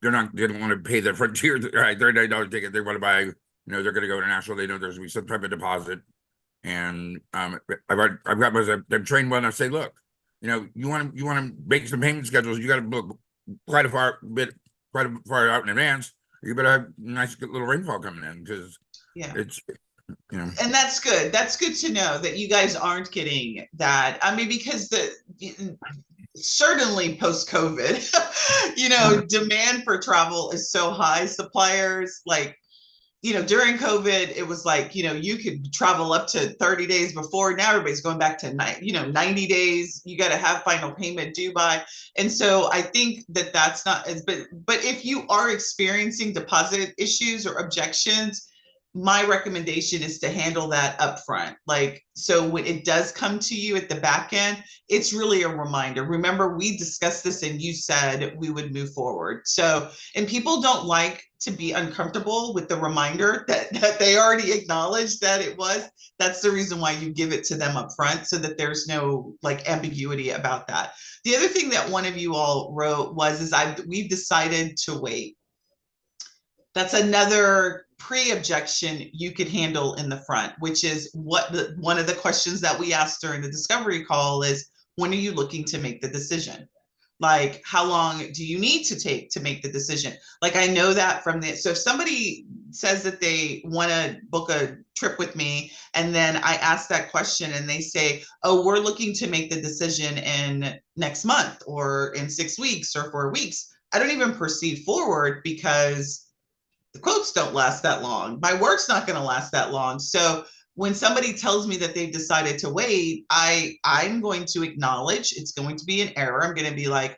they don't want to pay the Frontier $39 ticket. They want to buy, they're going to go international. They know there's going to be some type of deposit. And I've got myself, I'm trained well enough to say, look, you want to make some payment schedules, you got to book quite a far out in advance. You better have a nice little rainfall coming in, because it's, And that's good. That's good to know that you guys aren't getting that. I mean, because certainly post-COVID, demand for travel is so high. Suppliers, during COVID, it was you could travel up to 30 days before. Now everybody's going back to 90 days. You got to have final payment due by. And so I think that's not as, but if you are experiencing deposit issues or objections, my recommendation is to handle that up front. So when it does come to you at the back end, it's really a reminder. Remember, we discussed this and you said we would move forward. So, and people don't like to be uncomfortable with the reminder that they already acknowledged that it was. That's the reason why you give it to them up front, so that there's no ambiguity about that. The other thing that one of you all wrote was, we've decided to wait. That's another pre-objection you could handle in the front, which is one of the questions that we asked during the discovery call is, when are you looking to make the decision? How long do you need to take to make the decision? I know that so if somebody says that they want to book a trip with me, and then I ask that question and they say, oh, we're looking to make the decision in next month or in 6 weeks or 4 weeks, I don't even proceed forward because the quotes don't last that long. My work's not going to last that long. So when somebody tells me that they've decided to wait, I'm going to acknowledge it's going to be an error. I'm going to be like,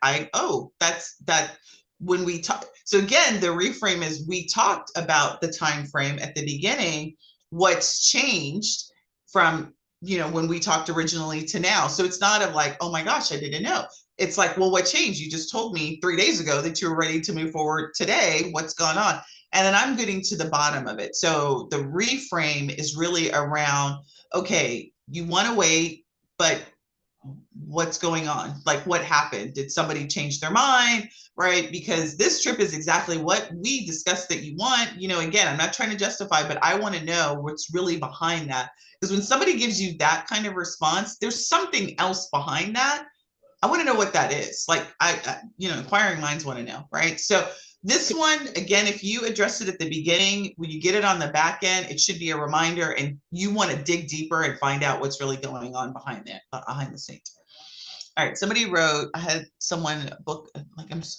that's that when we talk. So again, the reframe is we talked about the time frame at the beginning, what's changed from, when we talked originally to now. So it's not of like, oh my gosh, I didn't know. It's like, well, what changed? You just told me 3 days ago that you were ready to move forward today. What's gone on? And then I'm getting to the bottom of it. So the reframe is really around, okay, you want to wait, but what's going on? Like, what happened? Did somebody change their mind? Right? Because this trip is exactly what we discussed that you want. Again, I'm not trying to justify, but I want to know what's really behind that. Because when somebody gives you that kind of response, there's something else behind that. I want to know what that is. Like, inquiring minds want to know, right? So this one, again, if you address it at the beginning, when you get it on the back end, it should be a reminder, and you want to dig deeper and find out what's really going on behind the scenes. All right, somebody wrote, I had someone book,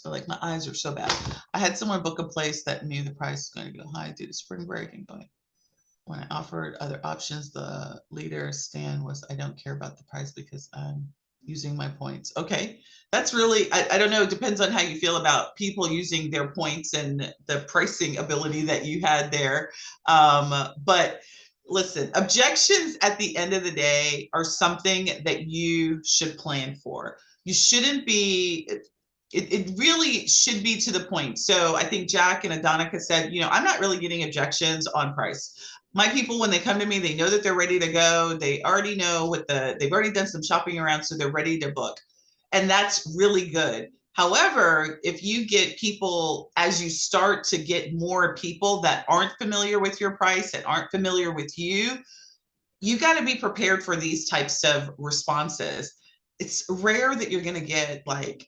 like my eyes are so bad. I had someone book a place that knew the price was going to go high due to spring break, and when I offered other options, the leader stand was, I don't care about the price because I'm using my points. Okay, that's really, I don't know, it depends on how you feel about people using their points and the pricing ability that you had there. But listen, objections at the end of the day are something that you should plan for. You shouldn't be, it really should be to the point. So I think Jack and Adonica said, I'm not really getting objections on price. My people, when they come to me, they know that they're ready to go. They already know they've already done some shopping around, so they're ready to book. And that's really good. However, if you get people, as you start to get more people that aren't familiar with your price and aren't familiar with you, you got to be prepared for these types of responses. It's rare that you're going to get like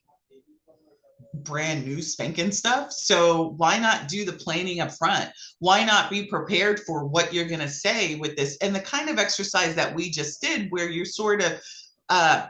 brand new spanking stuff. So why not do the planning up front? Why not be prepared for what you're going to say with this? And the kind of exercise that we just did, where you're sort of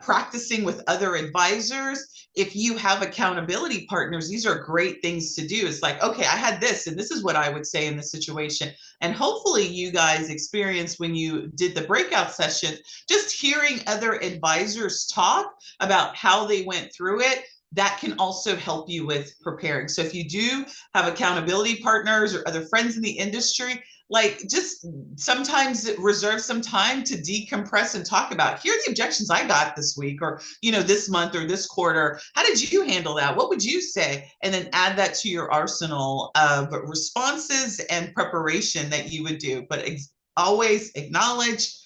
practicing with other advisors. If you have accountability partners, these are great things to do. It's like, okay, I had this, and this is what I would say in this situation. And hopefully you guys experienced when you did the breakout session, just hearing other advisors talk about how they went through it. That can also help you with preparing. So if you do have accountability partners or other friends in the industry, like just sometimes reserve some time to decompress and talk about, here are the objections I got this week, or, this month or this quarter. How did you handle that? What would you say? And then add that to your arsenal of responses and preparation that you would do. But always acknowledge,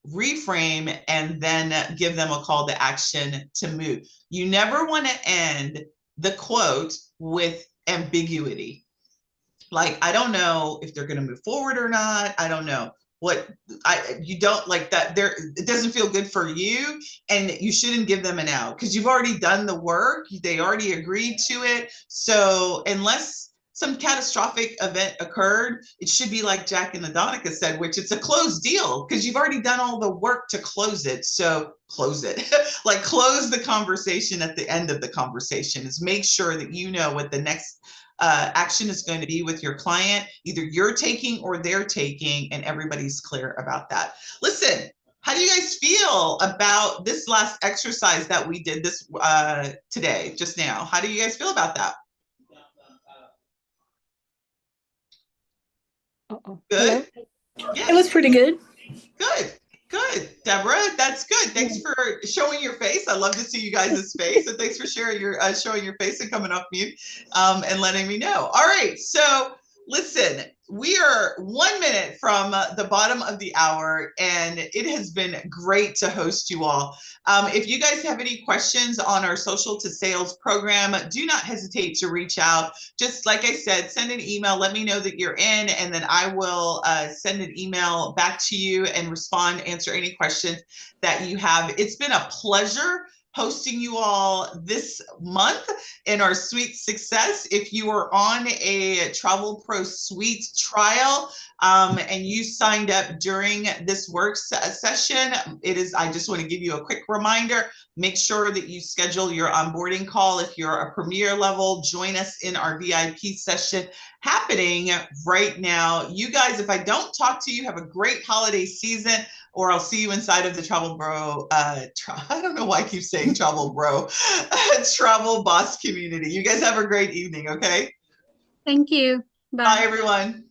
reframe, and then give them a call to action to move. You never want to end the quote with ambiguity. Like, I don't know if they're going to move forward or not. I don't know you don't like that. It doesn't feel good for you, and you shouldn't give them an out because you've already done the work. They already agreed to it. So unless some catastrophic event occurred, it should be like Jack and Adonica said, which it's a closed deal because you've already done all the work to close it. So close it, like close the conversation at the end of the conversation. Is make sure that you know what the next action is going to be with your client, either you're taking or they're taking, and everybody's clear about that. Listen, how do you guys feel about this last exercise that we did this today, just now? How do you guys feel about that? Good. Yeah. It was pretty good. Good. Deborah, that's good. Thanks for showing your face. I love to see you guys' face. And thanks for sharing showing your face and coming off mute and letting me know. All right. So listen, we are 1 minute from the bottom of the hour, and it has been great to host you all. If you guys have any questions on our Social to Sales program, do not hesitate to reach out. Just like I said, send an email, let me know that you're in, and then I will send an email back to you and respond, answer any questions that you have. It's been a pleasure hosting you all this month in our Suite Success. If you are on a Travel Pro Suite trial and you signed up during this work session, I just want to give you a quick reminder, make sure that you schedule your onboarding call. If you're a Premier level, join us in our VIP session happening right now. You guys, if I don't talk to you, have a great holiday season, or I'll see you inside of the Travel Bro, I don't know why I keep saying Travel Bro, Travel Boss community. You guys have a great evening, okay? Thank you. Bye, everyone.